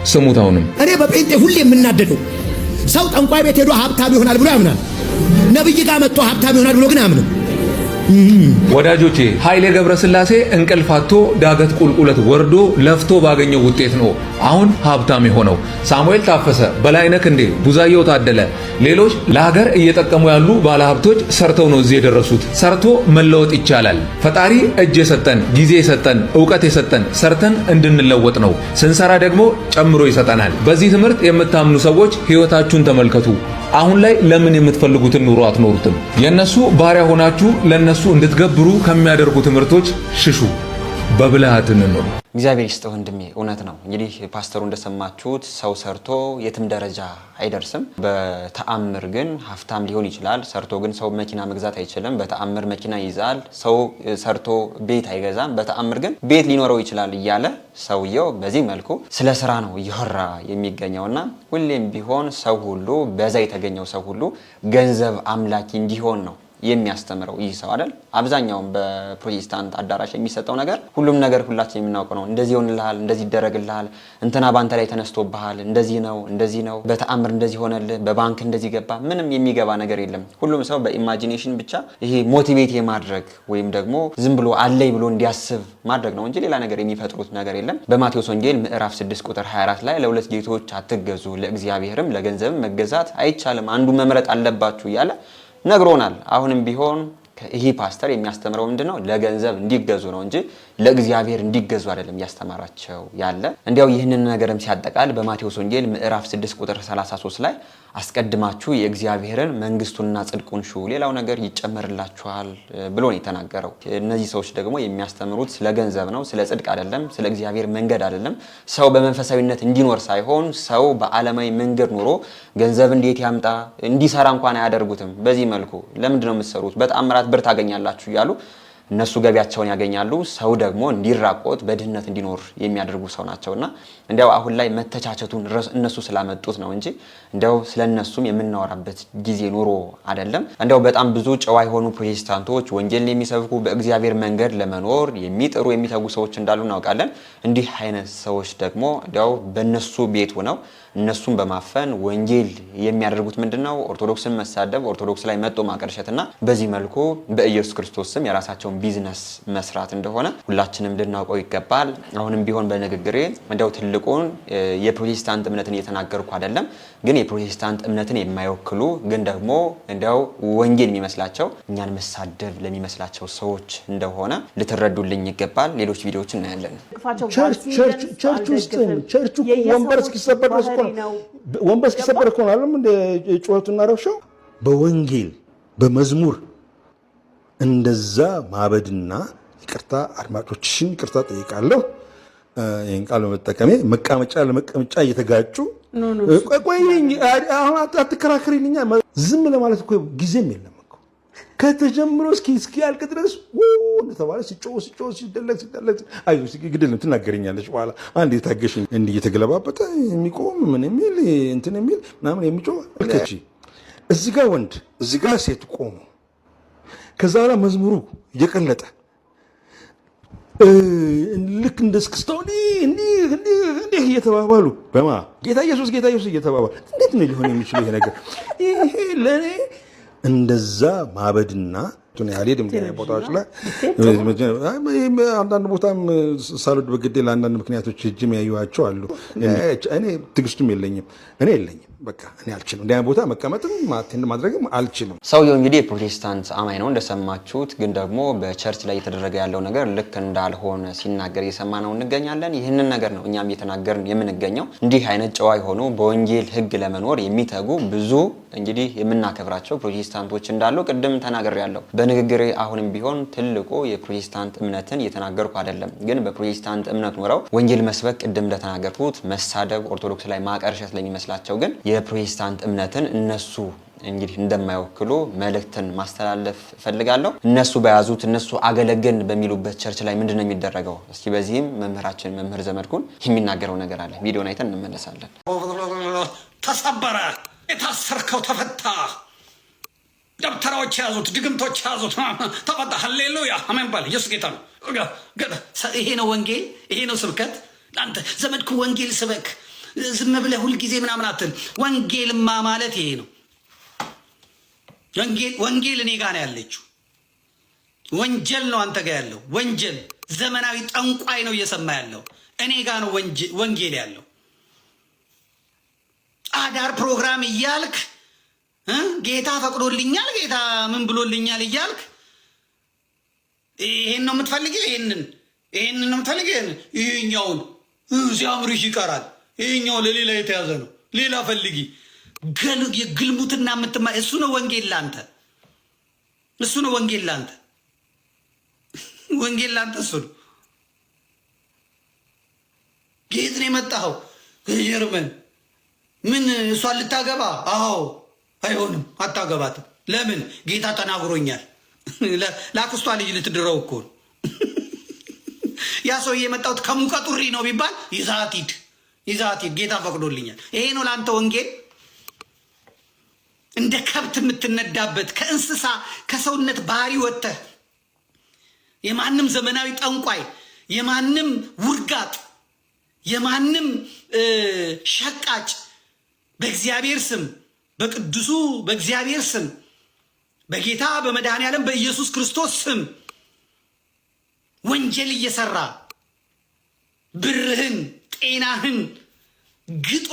ስሙት። አሁንም እኔ በጴንጤ ሁሌ የምናደደው ሰው ጠንቋይ ቤት ሄዶ ሀብታም ይሆናል ብሎ ያምናል። ነብይ ጋር መጥቶ ሀብታም ይሆናል ብሎ ግን አያምንም። ወዳጆቼ ኃይሌ ገብረስላሴ እንቅልፍ አጥቶ ዳገት ቁልቁለት ወርዶ ለፍቶ ባገኘው ውጤት ነው አሁን ሀብታም የሆነው። ሳሙኤል ታፈሰ፣ በላይነህ ክንዴ፣ ቡዛየው ታደለ፣ ሌሎች ለሀገር እየጠቀሙ ያሉ ባለሀብቶች ሰርተው ነው እዚህ የደረሱት። ሰርቶ መለወጥ ይቻላል። ፈጣሪ እጅ የሰጠን ጊዜ የሰጠን እውቀት የሰጠን ሰርተን እንድንለወጥ ነው። ስንሰራ ደግሞ ጨምሮ ይሰጠናል። በዚህ ትምህርት የምታምኑ ሰዎች ህይወታችሁን ተመልከቱ። አሁን ላይ ለምን የምትፈልጉትን ኑሮ አትኖሩትም? የነሱ ባሪያ ሆናችሁ ለነሱ እንድትገብሩ ከሚያደርጉ ትምህርቶች ሽሹ። በብልሃት እንኖር። እግዚአብሔር ይስጥህ ወንድሜ። እውነት ነው። እንግዲህ ፓስተሩ እንደሰማችሁት ሰው ሰርቶ የትም ደረጃ አይደርስም። በተአምር ግን ሀብታም ሊሆን ይችላል። ሰርቶ ግን ሰው መኪና መግዛት አይችልም። በተአምር መኪና ይይዛል። ሰው ሰርቶ ቤት አይገዛም። በተአምር ግን ቤት ሊኖረው ይችላል እያለ ሰውየው በዚህ መልኩ ስለ ስራ ነው እያወራ የሚገኘውና ሁሌም ቢሆን ሰው ሁሉ በዛ የተገኘው ሰው ሁሉ ገንዘብ አምላኪ እንዲሆን ነው የሚያስተምረው ይህ ሰው አይደል? አብዛኛውን በፕሮቴስታንት አዳራሽ የሚሰጠው ነገር ሁሉም ነገር ሁላችን የምናውቀው ነው። እንደዚህ ይሆንልሃል፣ እንደዚህ ይደረግልሃል፣ እንትና ባንተ ላይ ተነስቶብሃል፣ እንደዚህ ነው፣ በተአምር እንደዚህ ሆነልህ፣ በባንክ እንደዚህ ገባ። ምንም የሚገባ ነገር የለም። ሁሉም ሰው በኢማጂኔሽን ብቻ ይሄ ሞቲቬት የማድረግ ወይም ደግሞ ዝም ብሎ አለይ ብሎ እንዲያስብ ማድረግ ነው እንጂ ሌላ ነገር የሚፈጥሩት ነገር የለም። በማቴዎስ ወንጌል ምዕራፍ 6 ቁጥር 24 ላይ ለሁለት ጌቶች አትገዙ፣ ለእግዚአብሔርም ለገንዘብም መገዛት አይቻልም፣ አንዱ መምረጥ አለባችሁ እያለ ነግሮናል። አሁንም ቢሆን ይህ ፓስተር የሚያስተምረው ምንድነው? ለገንዘብ እንዲገዙ ነው እንጂ ለእግዚአብሔር እንዲገዙ አይደለም ያስተማራቸው ያለ። እንዲያው ይህንን ነገርም ሲያጠቃል በማቴዎስ ወንጌል ምዕራፍ 6 ቁጥር 33 ላይ አስቀድማችሁ የእግዚአብሔርን መንግስቱንና ጽድቁን ሹ ሌላው ነገር ይጨመርላችኋል ብሎ ነው የተናገረው። እነዚህ ሰዎች ደግሞ የሚያስተምሩት ስለ ገንዘብ ነው፣ ስለ ጽድቅ አይደለም፣ ስለ እግዚአብሔር መንገድ አይደለም። ሰው በመንፈሳዊነት እንዲኖር ሳይሆን ሰው በዓለማዊ መንገድ ኑሮ ገንዘብ እንዴት ያምጣ እንዲሰራ እንኳን አያደርጉትም። በዚህ መልኩ ለምንድን ነው የምትሰሩት? በተአምራት ብር ታገኛላችሁ እያሉ እነሱ ገቢያቸውን ያገኛሉ። ሰው ደግሞ እንዲራቆት በድህነት እንዲኖር የሚያደርጉ ሰው ናቸውና እንዲያው አሁን ላይ መተቻቸቱን እነሱ ስላመጡት ነው እንጂ እንዲያው ስለነሱም የምናወራበት ጊዜ ኑሮ አይደለም። እንዲያው በጣም ብዙ ጨዋ የሆኑ ፕሮቴስታንቶች ወንጌልን የሚሰብኩ በእግዚአብሔር መንገድ ለመኖር የሚጥሩ የሚተጉ ሰዎች እንዳሉ እናውቃለን። እንዲህ አይነት ሰዎች ደግሞ እንዲያው በእነሱ ቤት ሆነው እነሱን በማፈን ወንጌል የሚያደርጉት ምንድነው? ኦርቶዶክስን መሳደብ፣ ኦርቶዶክስ ላይ መጥቶ ማቀርሸትና በዚህ መልኩ በኢየሱስ ክርስቶስ ስም የራሳቸውን ቢዝነስ መስራት እንደሆነ ሁላችንም ልናውቀው ይገባል። አሁንም ቢሆን በንግግሬ እንደው ትልቁን የፕሮቴስታንት እምነትን እየተናገርኩ አይደለም፣ ግን የፕሮቴስታንት እምነትን የማይወክሉ ግን ደግሞ እንደው ወንጌል የሚመስላቸው እኛን መሳደብ ለሚመስላቸው ሰዎች እንደሆነ ልትረዱልኝ ይገባል። ሌሎች ቪዲዮዎችን እናያለን። ቸርች ውስጥ ቸርቹ ወንበር እስኪሰበር ድረስ ወንበር እስኪሰበር እኮ ነው አይደል? እንደ ጩኸቱና ረብሻው በወንጌል በመዝሙር እንደዛ ማበድና ይቅርታ፣ አድማጮችሽን ይቅርታ ጠይቃለሁ ይህን ቃል በመጠቀሜ መቀመጫ ለመቀመጫ እየተጋጩ ቆይ አሁን አትከራከሪልኛ። ዝም ለማለት እኮ ጊዜም የለም እኮ ከተጀምሮ እስኪያልቅ ድረስ እንደተባለ ሲጮህ ሲደለቅ አይዞሽ ግድልም ትናገረኛለች በኋላ አንድ የታገሽኝ እንዲህ እየተገለባበጠ የሚቆም ምን የሚል እንትን የሚል ምናምን የሚጮህ ልከቺ እዚህ ጋር ወንድ እዚህ ጋር ሴት ቆሙ። ከዛ በኋላ መዝሙሩ እየቀለጠ ልክ እንደ እስክስታው እንዲህ እየተባባሉ በማ ጌታ ኢየሱስ እየተባባሉ እንዴት ነው ሊሆን የሚችለው ይሄ ነገር? ይሄ ለእኔ እንደዛ ማበድና ያልሄድም ቦታዎች ላይ አንዳንድ ቦታም ሳልወድ በግዴ ለአንዳንድ ምክንያቶች እጅም ያዩዋቸው አሉ። እኔ ትዕግስቱም የለኝም። በቃ እኔ አልችልም፣ እንዲያ ቦታ መቀመጥም ማድረግም አልችልም። ሰውየው እንግዲህ የፕሮቴስታንት አማኝ ነው እንደሰማችሁት፣ ግን ደግሞ በቸርች ላይ እየተደረገ ያለው ነገር ልክ እንዳልሆነ ሲናገር እየሰማነው እንገኛለን። ይህንን ነገር ነው እኛም እየተናገርን የምንገኘው። እንዲህ አይነት ጨዋ የሆኑ በወንጌል ሕግ ለመኖር የሚተጉ ብዙ እንግዲህ የምናከብራቸው ፕሮቴስታንቶች እንዳሉ ቅድም ተናግሬያለሁ። በንግግሬ አሁንም ቢሆን ትልቁ የፕሮቴስታንት እምነትን እየተናገርኩ አይደለም፣ ግን በፕሮቴስታንት እምነት ኖረው ወንጌል መስበክ ቅድም እንደተናገርኩት መሳደብ፣ ኦርቶዶክስ ላይ ማቀርሸት ለሚመስላቸው ግን የፕሮቴስታንት እምነትን እነሱ እንግዲህ እንደማይወክሉ መልእክትን ማስተላለፍ ፈልጋለሁ። እነሱ በያዙት እነሱ አገለገን በሚሉበት ቸርች ላይ ምንድነው የሚደረገው? እስኪ በዚህም መምህራችን መምህር ዘመድኩን የሚናገረው ነገር አለ። ቪዲዮን አይተን እንመለሳለን። ተሰበረ፣ የታሰርከው ተፈታ፣ ደብተራዎች ያዙት፣ ድግምቶች ያዙት፣ ተፈታ። ሃሌሉያ አሜን በል። ኢየሱስ ጌታ ነው። ይሄ ነው ወንጌል፣ ይሄ ነው ስብከት። አንተ ዘመድኩ ወንጌል ስበክ፣ ዝም ብለህ ሁልጊዜ ምናምን አትል። ወንጌልማ ማለት ይሄ ነው። ወንጌል እኔ ጋር ነው ያለችው። ወንጀል ነው አንተ ጋር ያለው። ወንጀል ዘመናዊ ጠንቋይ ነው እየሰማ ያለው። እኔ ጋር ነው ወንጌል ያለው። አዳር ፕሮግራም እያልክ ጌታ ፈቅዶልኛል፣ ጌታ ምን ብሎልኛል እያልክ ይሄን ነው የምትፈልጊው፣ ይሄንን ነው የምትፈልጊው፣ ይሄኛውን ሲያምርሽ ይቀራል፣ ይሄኛው ለሌላ የተያዘ ነው፣ ሌላ ፈልጊ። የግልሙትና የምትማ እሱ ነው ወንጌል ላንተ፣ እሱ ነው ወንጌል ላንተ፣ ወንጌል ላንተ እሱ ነው። ጌት ነው የመጣኸው ከጀርመን ምን እሷን ልታገባ? አዎ አይሆንም፣ አታገባትም። ለምን? ጌታ ተናግሮኛል። ላክስቷ ልጅ ልትድረው እኮ ነው። ያ ሰውዬ የመጣሁት ከሙቀጡሪ ነው ቢባል ይዛት ሂድ፣ ጌታ ፈቅዶልኛል። ይሄ ነው ለአንተ ወንጌል። እንደ ከብት የምትነዳበት ከእንስሳ ከሰውነት ባህሪ ወጥተህ የማንም ዘመናዊ ጠንቋይ፣ የማንም ውርጋጥ፣ የማንም ሸቃጭ በእግዚአብሔር ስም በቅዱሱ በእግዚአብሔር ስም በጌታ በመድኃኔ ዓለም በኢየሱስ ክርስቶስ ስም ወንጀል እየሰራ ብርህን ጤናህን ግጦ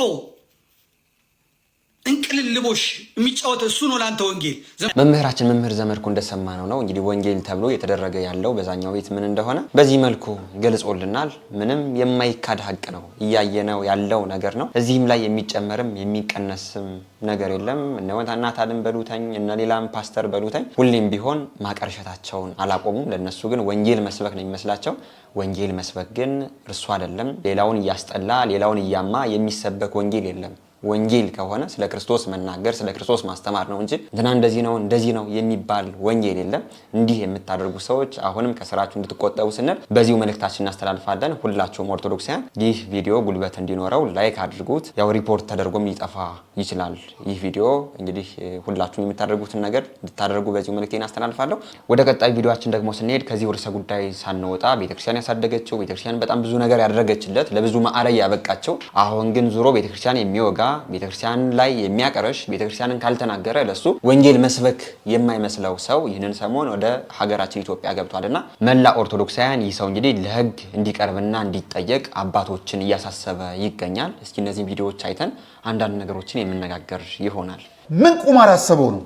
እንቅልልቦሽ የሚጫወት እሱ ነው ላንተ ወንጌል። መምህራችን መምህር ዘመድኩ እንደሰማነው ነው እንግዲህ ወንጌል ተብሎ የተደረገ ያለው በዛኛው ቤት ምን እንደሆነ በዚህ መልኩ ገልጾልናል። ምንም የማይካድ ሀቅ ነው፣ እያየነው ያለው ነገር ነው። እዚህም ላይ የሚጨመርም የሚቀነስም ነገር የለም። እነ እናት አለም በሉተኝ እነ ሌላም ፓስተር በሉተኝ ሁሌም ቢሆን ማቀርሸታቸውን አላቆሙም። ለነሱ ግን ወንጌል መስበክ ነው የሚመስላቸው። ወንጌል መስበክ ግን እርሱ አይደለም። ሌላውን እያስጠላ ሌላውን እያማ የሚሰበክ ወንጌል የለም። ወንጌል ከሆነ ስለ ክርስቶስ መናገር ስለ ክርስቶስ ማስተማር ነው እንጂ እንትና እንደዚህ ነው የሚባል ወንጌል የለም። እንዲህ የምታደርጉ ሰዎች አሁንም ከስራችሁ እንድትቆጠቡ ስንል በዚሁ መልእክታችን እናስተላልፋለን። ሁላችሁም ኦርቶዶክሳውያን ይህ ቪዲዮ ጉልበት እንዲኖረው ላይክ አድርጉት። ያው ሪፖርት ተደርጎም ሊጠፋ ይችላል ይህ ቪዲዮ። እንግዲህ ሁላችሁም የምታደርጉትን ነገር እንድታደርጉ በዚሁ መልእክቴን አስተላልፋለሁ። ወደ ቀጣይ ቪዲዮአችን ደግሞ ስንሄድ ከዚህ ርዕሰ ጉዳይ ሳንወጣ ቤተክርስቲያን ያሳደገችው ቤተክርስቲያን በጣም ብዙ ነገር ያደረገችለት ለብዙ ማዕረግ ያበቃቸው አሁን ግን ዙሮ ቤተክርስቲያን የሚወጋ ቤተክርስቲያን ላይ የሚያቀርሽ ቤተክርስቲያንን ካልተናገረ ለሱ ወንጌል መስበክ የማይመስለው ሰው ይህንን ሰሞን ወደ ሀገራችን ኢትዮጵያ ገብቷልና መላ ኦርቶዶክሳውያን ይህ ሰው እንግዲህ ለሕግ እንዲቀርብና እንዲጠየቅ አባቶችን እያሳሰበ ይገኛል። እስኪ እነዚህ ቪዲዮዎች አይተን አንዳንድ ነገሮችን የምንነጋገር ይሆናል። ምን ቁማር ያሰበው ነው?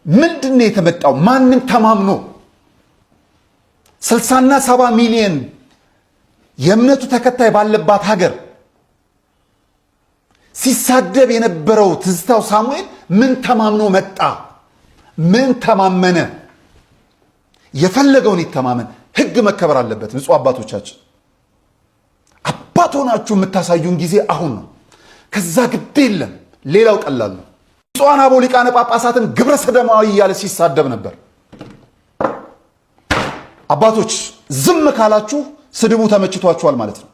ምንድነው የተመጣው? ማንን ተማምኖ 60 እና 70 ሚሊዮን የእምነቱ ተከታይ ባለባት ሀገር ሲሳደብ የነበረው ትዝታው ሳሙኤል ምን ተማምኖ መጣ? ምን ተማመነ? የፈለገውን ይተማመን። ህግ መከበር አለበት። ንጹህ አባቶቻችን አባት ሆናችሁ የምታሳዩን ጊዜ አሁን ነው። ከዛ ግድ የለም። ሌላው ቀላል ነው። ብፁዓን አበው ሊቃነ ጳጳሳትን ግብረ ሰዶማዊ እያለ ሲሳደብ ነበር። አባቶች ዝም ካላችሁ ስድቡ ተመችቷችኋል ማለት ነው፣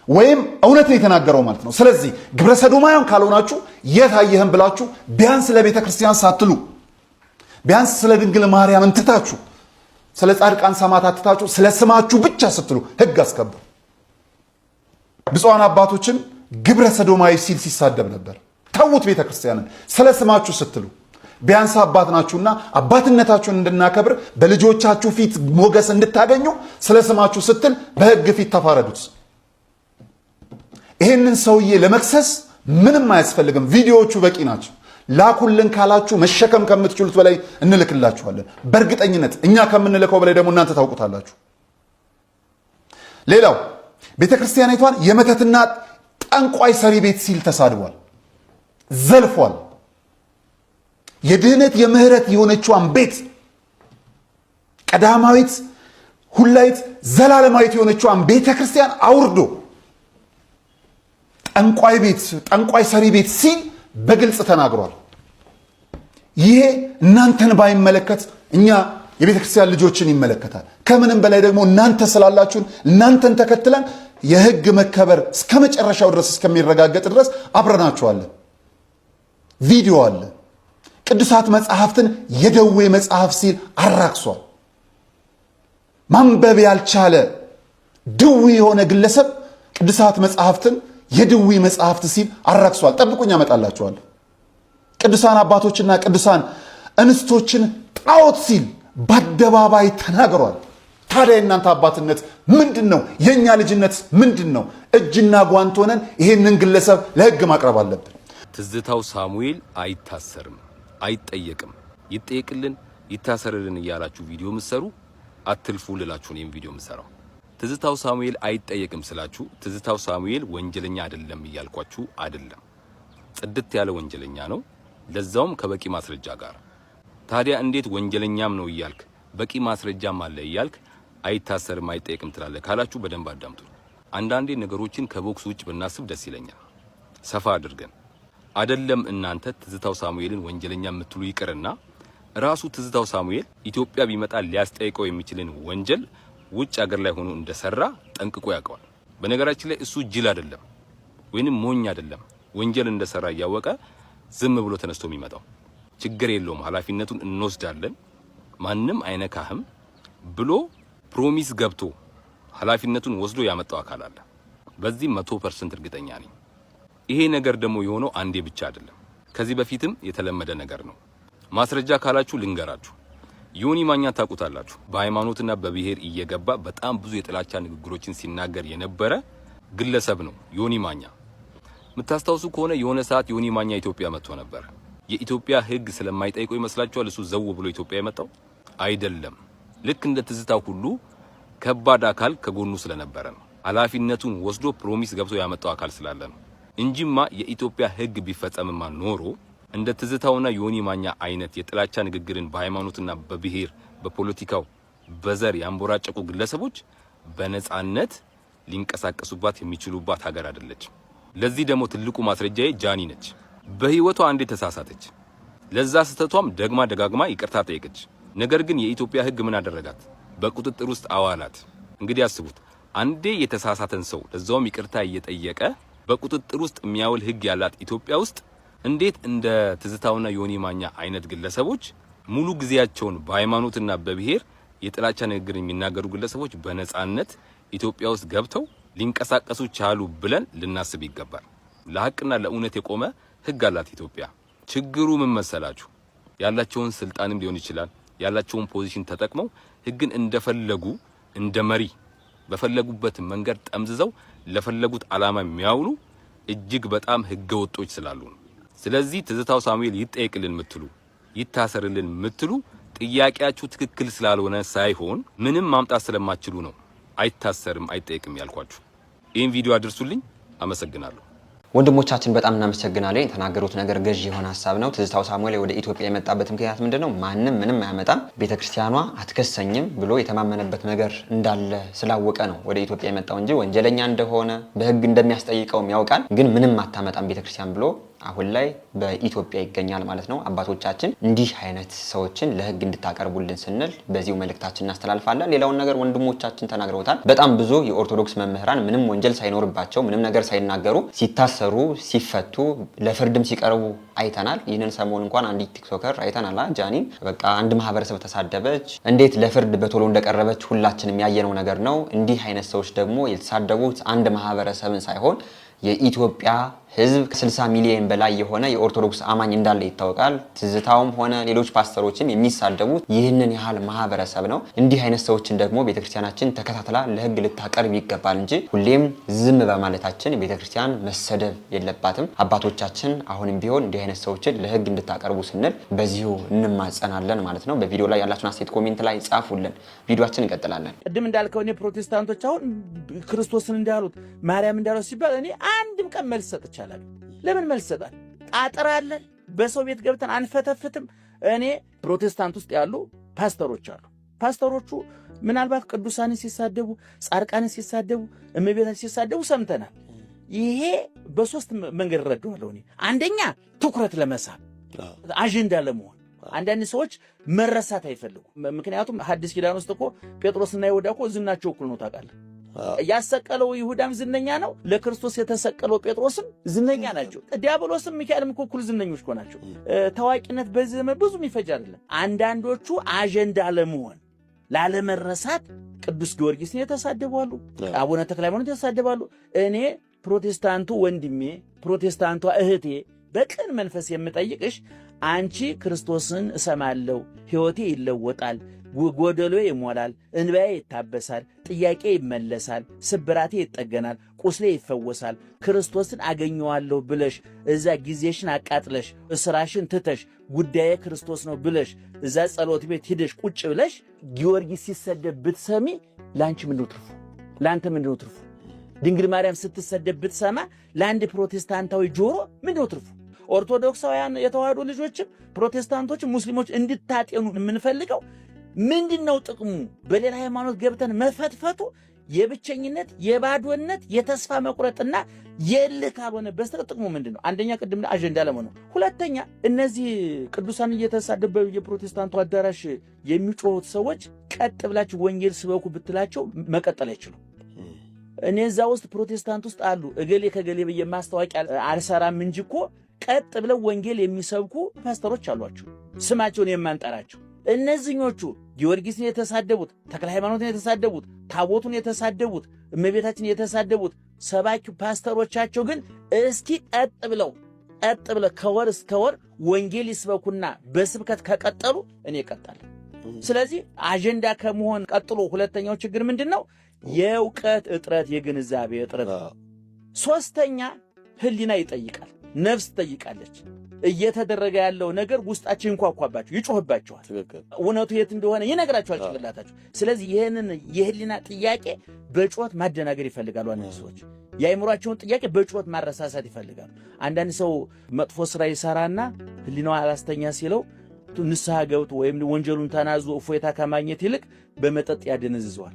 ወይም እውነት ነው የተናገረው ማለት ነው። ስለዚህ ግብረ ሰዶማውያን ካልሆናችሁ የታየህም ብላችሁ ቢያንስ ለቤተ ክርስቲያን ሳትሉ ቢያንስ ስለ ድንግል ማርያም እንትታችሁ ስለ ጻድቃን ሰማዕታት ትታችሁ ስለ ስማችሁ ብቻ ስትሉ ህግ አስከብሩ። ብፁዓን አባቶችን ግብረ ሰዶማዊ ሲል ሲሳደብ ነበር። ተውት ቤተ ክርስቲያንን ስለ ስማችሁ ስትሉ ቢያንስ አባት ናችሁና አባትነታችሁን እንድናከብር በልጆቻችሁ ፊት ሞገስ እንድታገኙ ስለ ስማችሁ ስትል በህግ ፊት ተፋረዱት። ይሄንን ሰውዬ ለመክሰስ ምንም አያስፈልግም። ቪዲዮዎቹ በቂ ናቸው። ላኩልን ካላችሁ መሸከም ከምትችሉት በላይ እንልክላችኋለን። በእርግጠኝነት እኛ ከምንልከው በላይ ደግሞ እናንተ ታውቁታላችሁ። ሌላው ቤተክርስቲያኒቷን የመተትና ጠንቋይ ሰሪ ቤት ሲል ተሳድቧል፣ ዘልፏል። የድህነት የምህረት የሆነችዋን ቤት ቀዳማዊት ሁላይት ዘላለማዊት የሆነችዋን ቤተክርስቲያን አውርዶ ጠንቋይ ሰሪ ቤት ሲል በግልጽ ተናግሯል። ይሄ እናንተን ባይመለከት እኛ የቤተክርስቲያን ልጆችን ይመለከታል። ከምንም በላይ ደግሞ እናንተ ስላላችሁን እናንተን ተከትለን የህግ መከበር እስከ መጨረሻው ድረስ እስከሚረጋገጥ ድረስ አብረናችኋለን። ቪዲዮ አለ። ቅዱሳት መጽሐፍትን የደዌ መጽሐፍ ሲል አራክሷል። ማንበብ ያልቻለ ድዊ የሆነ ግለሰብ ቅዱሳት መጽሐፍትን የድዊ መጽሐፍት ሲል አራክሷል። ጠብቁኝ አመጣላችኋለሁ። ቅዱሳን አባቶችና ቅዱሳን እንስቶችን ጣዖት ሲል በአደባባይ ተናግሯል። ታዲያ የእናንተ አባትነት ምንድን ነው? የእኛ ልጅነት ምንድን ነው? እጅና ጓንት ሆነን ይሄንን ግለሰብ ለህግ ማቅረብ አለብን። ትዝታው ሳሙኤል አይታሰርም፣ አይጠየቅም፣ ይጠየቅልን፣ ይታሰርልን እያላችሁ ቪዲዮ ምሰሩ አትልፉ ልላችሁ ነው ቪዲዮ ምሰራው። ትዝታው ሳሙኤል አይጠየቅም ስላችሁ ትዝታው ሳሙኤል ወንጀለኛ አይደለም እያልኳችሁ አይደለም። ጽድት ያለ ወንጀለኛ ነው፣ ለዛውም ከበቂ ማስረጃ ጋር። ታዲያ እንዴት ወንጀለኛም ነው እያልክ በቂ ማስረጃም አለ እያልክ አይታሰርም አይጠየቅም ትላለህ ካላችሁ በደንብ አዳምጡ። አንዳንዴ ነገሮችን ከቦክስ ውጭ ብናስብ ደስ ይለኛል። ሰፋ አድርገን አይደለም እናንተ ትዝታው ሳሙኤልን ወንጀለኛ የምትሉ ይቅርና ራሱ ትዝታው ሳሙኤል ኢትዮጵያ ቢመጣ ሊያስጠይቀው የሚችልን ወንጀል ውጭ ሀገር ላይ ሆኖ እንደሰራ ጠንቅቆ ያውቀዋል። በነገራችን ላይ እሱ ጅል አይደለም ወይንም ሞኝ አይደለም። ወንጀል እንደሰራ እያወቀ ዝም ብሎ ተነስቶ የሚመጣው ችግር የለውም ኃላፊነቱን እንወስዳለን ማንም አይነካህም ብሎ ፕሮሚስ ገብቶ ኃላፊነቱን ወስዶ ያመጣው አካል አለ። በዚህ 100% እርግጠኛ ነኝ። ይሄ ነገር ደግሞ የሆነው አንዴ ብቻ አይደለም፣ ከዚህ በፊትም የተለመደ ነገር ነው። ማስረጃ ካላችሁ ልንገራችሁ። ዮኒ ማኛ ታውቁታላችሁ። በሃይማኖትና በብሔር እየገባ በጣም ብዙ የጥላቻ ንግግሮችን ሲናገር የነበረ ግለሰብ ነው ዮኒ ማኛ። የምታስታውሱ ከሆነ የሆነ ሰዓት ዮኒ ማኛ ኢትዮጵያ መጥቶ ነበር። የኢትዮጵያ ሕግ ስለማይጠይቀው ይመስላችኋል እሱ ዘው ብሎ ኢትዮጵያ የመጣው? አይደለም። ልክ እንደ ትዝታው ሁሉ ከባድ አካል ከጎኑ ስለነበረ ነው። ኃላፊነቱን ወስዶ ፕሮሚስ ገብቶ ያመጣው አካል ስላለ ነው እንጂማ የኢትዮጵያ ሕግ ቢፈጸምማ ኖሮ እንደ ትዝታውና ዮኒ ማኛ አይነት የጥላቻ ንግግርን በሃይማኖትና በብሔር በፖለቲካው በዘር ያንቦራጨቁ ግለሰቦች በነጻነት ሊንቀሳቀሱባት የሚችሉባት ሀገር አይደለች። ለዚህ ደግሞ ትልቁ ማስረጃዬ ጃኒ ነች። በህይወቷ አንዴ ተሳሳተች። ለዛ ስተቷም ደጋግማ ይቅርታ ጠየቀች። ነገር ግን የኢትዮጵያ ሕግ ምን አደረጋት? በቁጥጥር ውስጥ አዋላት። እንግዲህ አስቡት፣ አንዴ የተሳሳተን ሰው ለዛውም ይቅርታ እየጠየቀ በቁጥጥር ውስጥ የሚያውል ሕግ ያላት ኢትዮጵያ ውስጥ እንዴት እንደ ትዝታውና ዮኒ ማኛ አይነት ግለሰቦች ሙሉ ጊዜያቸውን በሃይማኖትና በብሔር የጥላቻ ንግግር የሚናገሩ ግለሰቦች በነጻነት ኢትዮጵያ ውስጥ ገብተው ሊንቀሳቀሱ ቻሉ ብለን ልናስብ ይገባል። ለሐቅና ለእውነት የቆመ ሕግ አላት ኢትዮጵያ። ችግሩ ምን መሰላችሁ? ያላቸውን ስልጣንም ሊሆን ይችላል ያላቸውን ፖዚሽን ተጠቅመው ሕግን እንደፈለጉ እንደ መሪ በፈለጉበት መንገድ ጠምዝዘው ለፈለጉት ዓላማ የሚያውሉ እጅግ በጣም ሕገ ወጦች ስላሉ ነው። ስለዚህ ትዝታው ሳሙኤል ይጠየቅልን ምትሉ ይታሰርልን ምትሉ ጥያቄያችሁ ትክክል ስላልሆነ ሳይሆን ምንም ማምጣት ስለማትችሉ ነው አይታሰርም አይጠየቅም ያልኳችሁ። ይህን ቪዲዮ አድርሱልኝ። አመሰግናለሁ። ወንድሞቻችን በጣም እናመሰግናለን። የተናገሩት ነገር ገዥ የሆነ ሀሳብ ነው። ትዝታው ሳሙኤል ወደ ኢትዮጵያ የመጣበት ምክንያት ምንድነው? ማንም ምንም አያመጣም፣ ቤተክርስቲያኗ አትከሰኝም ብሎ የተማመነበት ነገር እንዳለ ስላወቀ ነው ወደ ኢትዮጵያ የመጣው እንጂ ወንጀለኛ እንደሆነ በሕግ እንደሚያስጠይቀውም ያውቃል። ግን ምንም አታመጣም ቤተክርስቲያን ብሎ አሁን ላይ በኢትዮጵያ ይገኛል ማለት ነው። አባቶቻችን እንዲህ አይነት ሰዎችን ለሕግ እንድታቀርቡልን ስንል በዚሁ መልእክታችን እናስተላልፋለን። ሌላውን ነገር ወንድሞቻችን ተናግረውታል። በጣም ብዙ የኦርቶዶክስ መምህራን ምንም ወንጀል ሳይኖርባቸው ምንም ነገር ሳይናገሩ ሲታሰሩ ሲፈቱ ለፍርድም ሲቀርቡ አይተናል። ይህንን ሰሞን እንኳን አንዲት ቲክቶከር አይተናል። ጃኒን በቃ አንድ ማህበረሰብ ተሳደበች፣ እንዴት ለፍርድ በቶሎ እንደቀረበች ሁላችንም ያየነው ነገር ነው። እንዲህ አይነት ሰዎች ደግሞ የተሳደቡት አንድ ማህበረሰብን ሳይሆን የኢትዮጵያ ህዝብ 60 ሚሊዮን በላይ የሆነ የኦርቶዶክስ አማኝ እንዳለ ይታወቃል። ትዝታውም ሆነ ሌሎች ፓስተሮችም የሚሳደቡት ይህንን ያህል ማህበረሰብ ነው። እንዲህ አይነት ሰዎችን ደግሞ ቤተክርስቲያናችን ተከታትላ ለህግ ልታቀርብ ይገባል እንጂ ሁሌም ዝም በማለታችን ቤተክርስቲያን መሰደብ የለባትም። አባቶቻችን አሁንም ቢሆን እንዲህ አይነት ሰዎችን ለህግ እንድታቀርቡ ስንል በዚሁ እንማጸናለን ማለት ነው። በቪዲዮ ላይ ያላችሁን አስተያየት ኮሜንት ላይ ጻፉልን። ቪዲዮአችን እንቀጥላለን። ቅድም እንዳልከው እኔ ፕሮቴስታንቶች አሁን ክርስቶስን እንዳሉት ማርያም እንዳሉት ሲባል እኔ አንድም ቀን መልስ ሰጥቻለሁ። ለምን መልስ ሰጣል? ጣጥራለን በሰው ቤት ገብተን አንፈተፍትም። እኔ ፕሮቴስታንት ውስጥ ያሉ ፓስተሮች አሉ። ፓስተሮቹ ምናልባት ቅዱሳንን ሲሳደቡ፣ ጻድቃንን ሲሳደቡ፣ እመቤታችን ሲሳደቡ ሰምተናል። ይሄ በሶስት መንገድ ረዳዋለሁ እኔ። አንደኛ ትኩረት ለመሳብ አጀንዳ ለመሆን አንዳንድ ሰዎች መረሳት አይፈልጉም። ምክንያቱም ሐዲስ ኪዳን ውስጥ እኮ ጴጥሮስና ይሁዳ እኮ ዝናቸው እኩል ነው ታውቃለህ። ያሰቀለው ይሁዳም ዝነኛ ነው፣ ለክርስቶስ የተሰቀለው ጴጥሮስም ዝነኛ ናቸው። ዲያብሎስም ሚካኤልም እኩል ዝነኞች እኮ ናቸው። ታዋቂነት በዚህ ዘመን ብዙም ይፈጅ አይደለም። አንዳንዶቹ አጀንዳ ለመሆን ላለመረሳት ቅዱስ ጊዮርጊስን የተሳደባሉ፣ አቡነ ተክለ ሃይማኖት የተሳደባሉ። እኔ ፕሮቴስታንቱ ወንድሜ፣ ፕሮቴስታንቷ እህቴ በቅን መንፈስ የምጠይቅሽ አንቺ ክርስቶስን እሰማለሁ፣ ሕይወቴ ይለወጣል፣ ጎደሎ ይሞላል፣ እንባዬ ይታበሳል፣ ጥያቄ ይመለሳል፣ ስብራቴ ይጠገናል፣ ቁስሌ ይፈወሳል፣ ክርስቶስን አገኘዋለሁ ብለሽ እዛ ጊዜሽን አቃጥለሽ እስራሽን ትተሽ ጉዳዬ ክርስቶስ ነው ብለሽ እዛ ጸሎት ቤት ሂደሽ ቁጭ ብለሽ ጊዮርጊስ ሲሰደብ ብትሰሚ ለአንቺ ምንድነው ትርፉ? ለአንተ ምንድነው ትርፉ? ድንግል ማርያም ስትሰደብ ብትሰማ ለአንድ ፕሮቴስታንታዊ ጆሮ ምንድነው ትርፉ? ኦርቶዶክሳውያን የተዋህዶ ልጆችም ፕሮቴስታንቶችም ሙስሊሞች እንድታጤኑ የምንፈልገው ምንድነው ጥቅሙ? በሌላ ሃይማኖት ገብተን መፈትፈቱ የብቸኝነት፣ የባዶነት፣ የተስፋ መቁረጥና የልህ ካልሆነ በስተቀር ጥቅሙ ምንድነው? አንደኛ ቅድም አጀንዳ ለመሆኑ፣ ሁለተኛ እነዚህ ቅዱሳን እየተሳደቡ የፕሮቴስታንቱ አዳራሽ የሚጮሁት ሰዎች ቀጥ ብላችሁ ወንጌል ስበኩ ብትላቸው መቀጠል አይችሉም። እኔ እዛ ውስጥ ፕሮቴስታንት ውስጥ አሉ እገሌ ከገሌ ብዬ ማስታወቂያ አልሰራም እንጂ እኮ ቀጥ ብለው ወንጌል የሚሰብኩ ፓስተሮች አሏቸው፣ ስማቸውን የማንጠራቸው። እነዚህኞቹ ጊዮርጊስን የተሳደቡት፣ ተክለ ሃይማኖትን የተሳደቡት፣ ታቦቱን የተሳደቡት፣ እመቤታችን የተሳደቡት ሰባኪ ፓስተሮቻቸው ግን እስኪ ቀጥ ብለው ከወር እስከ ወር ወንጌል ይስበኩና በስብከት ከቀጠሉ እኔ እቀጣለሁ። ስለዚህ አጀንዳ ከመሆን ቀጥሎ ሁለተኛው ችግር ምንድነው? የእውቀት እጥረት፣ የግንዛቤ እጥረት። ሶስተኛ ህሊና ይጠይቃል፣ ነፍስ ትጠይቃለች። እየተደረገ ያለው ነገር ውስጣቸው ይንኳኳባቸው፣ ይጮህባቸዋል። እውነቱ የት እንደሆነ ይነግራቸዋል ጭንቅላታቸው። ስለዚህ ይህንን የህሊና ጥያቄ በጩኸት ማደናገር ይፈልጋሉ። አንዳንድ ሰዎች የአእምሯቸውን ጥያቄ በጩኸት ማረሳሳት ይፈልጋሉ። አንዳንድ ሰው መጥፎ ስራ ይሰራና ህሊናው አላስተኛ ሲለው ንስሐ ገብቶ ወይም ወንጀሉን ተናዞ እፎይታ ከማግኘት ይልቅ በመጠጥ ያደነዝዘዋል፣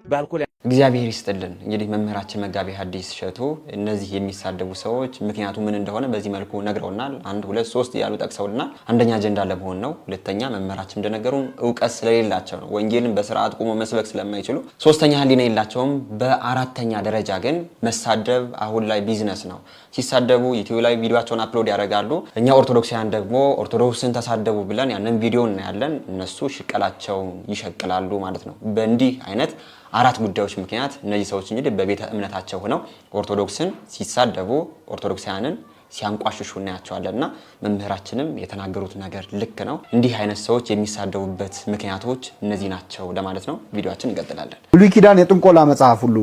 በአልኮል። እግዚአብሔር ይስጥልን። እንግዲህ መምህራችን መጋቤ ሐዲስ እሸቱ እነዚህ የሚሳደቡ ሰዎች ምክንያቱ ምን እንደሆነ በዚህ መልኩ ነግረውናል። 1 2 3 ያሉ ጠቅሰውልናል። አንደኛ አጀንዳ ለመሆን ነው። ሁለተኛ መምህራችን እንደነገሩን ዕውቀት ስለሌላቸው ነው፣ ወንጌልን በስርዓት ቆሞ መስበክ ስለማይችሉ። ሶስተኛ ህሊና የላቸውም። በአራተኛ ደረጃ ግን መሳደብ አሁን ላይ ቢዝነስ ነው። ሲሳደቡ ዩቲዩብ ላይ ቪዲዮአቸውን አፕሎድ ያደርጋሉ። እኛ ኦርቶዶክሳውያን ደግሞ ኦርቶዶክስን ተሳደቡ ብለን ያንን ቪዲዮ እናያለን። እነሱ ሽቀላቸውን ይሸቅላሉ ማለት ነው። በእንዲህ አይነት 4 ጉዳዮች ምክንያት እነዚህ ሰዎች እንግዲህ በቤተ እምነታቸው ሆነው ኦርቶዶክስን ሲሳደቡ፣ ኦርቶዶክሳውያንን ሲያንቋሽሹ እናያቸዋለንና መምህራችንም የተናገሩት ነገር ልክ ነው። እንዲህ አይነት ሰዎች የሚሳደቡበት ምክንያቶች እነዚህ ናቸው ለማለት ነው። ቪዲዮአችን እንቀጥላለን። ብሉይ ኪዳን የጥንቆላ መጽሐፍ ሁሉ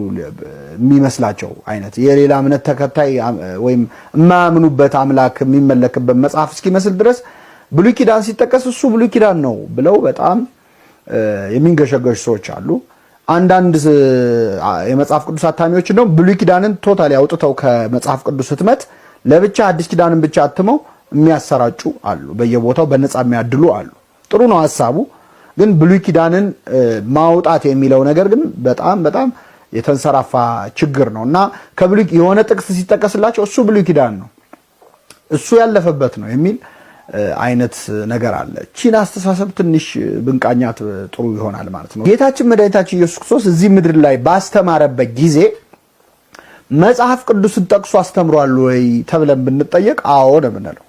የሚመስላቸው አይነት የሌላ እምነት ተከታይ ወይም የማያምኑበት አምላክ የሚመለክበት መጽሐፍ እስኪመስል ድረስ ብሉይ ኪዳን ሲጠቀስ እሱ ብሉይ ኪዳን ነው ብለው በጣም የሚንገሸገሹ ሰዎች አሉ። አንዳንድ የመጽሐፍ ቅዱስ አታሚዎች ነው ብሉይ ኪዳንን ቶታሊ አውጥተው ከመጽሐፍ ቅዱስ ህትመት ለብቻ አዲስ ኪዳንን ብቻ አትመው የሚያሰራጩ አሉ። በየቦታው በነፃ የሚያድሉ አሉ። ጥሩ ነው ሐሳቡ፣ ግን ብሉይ ኪዳንን ማውጣት የሚለው ነገር ግን በጣም የተንሰራፋ ችግር ነውና ከብሉይ የሆነ ጥቅስ ሲጠቀስላቸው እሱ ብሉይ ኪዳን ነው፣ እሱ ያለፈበት ነው የሚል አይነት ነገር አለ። ቺን አስተሳሰብ ትንሽ ብንቃኛት ጥሩ ይሆናል ማለት ነው። ጌታችን መድኃኒታችን ኢየሱስ ክርስቶስ እዚህ ምድር ላይ ባስተማረበት ጊዜ መጽሐፍ ቅዱስን ጠቅሶ አስተምሯል ወይ ተብለን ብንጠየቅ አዎ ነው የምንለው።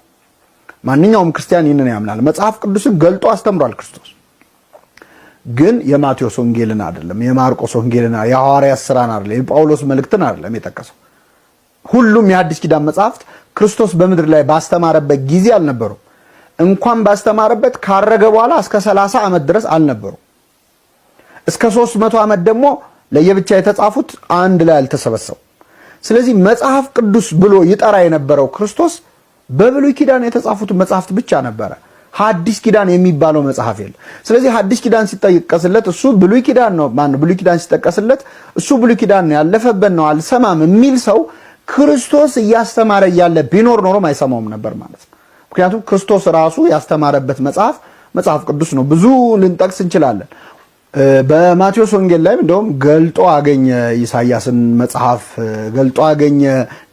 ማንኛውም ክርስቲያን ይህንን ያምናል። መጽሐፍ ቅዱስን ገልጦ አስተምሯል ክርስቶስ። ግን የማቴዎስ ወንጌልን አይደለም፣ የማርቆስ ወንጌልን፣ የሐዋርያት ሥራን አይደለም፣ የጳውሎስ መልእክትን አይደለም የጠቀሰው። ሁሉም የሐዲስ ኪዳን መጽሐፍት ክርስቶስ በምድር ላይ ባስተማረበት ጊዜ አልነበሩ። እንኳን ባስተማረበት ካረገ በኋላ እስከ 30 ዓመት ድረስ አልነበሩ። እስከ 300 ዓመት ደግሞ ለየብቻ የተጻፉት አንድ ላይ አልተሰበሰቡ። ስለዚህ መጽሐፍ ቅዱስ ብሎ ይጠራ የነበረው ክርስቶስ በብሉይ ኪዳን የተጻፉት መጽሐፍት ብቻ ነበረ። ሐዲስ ኪዳን የሚባለው መጽሐፍ የለም። ስለዚህ ሐዲስ ኪዳን ሲጠቀስለት እሱ ብሉይ ኪዳን ነው ብሉይ ኪዳን ሲጠቀስለት እሱ ብሉይ ኪዳን ነው ያለፈበት ነው አልሰማም የሚል ሰው ክርስቶስ እያስተማረ ያለ ቢኖር ኖሮ አይሰማውም ነበር ማለት ነው። ምክንያቱም ክርስቶስ ራሱ ያስተማረበት መጽሐፍ ቅዱስ ነው። ብዙ ልንጠቅስ እንችላለን። በማቴዎስ ወንጌል ላይ እንደውም ገልጦ አገኘ ኢሳይያስን መጽሐፍ ገልጦ አገኘ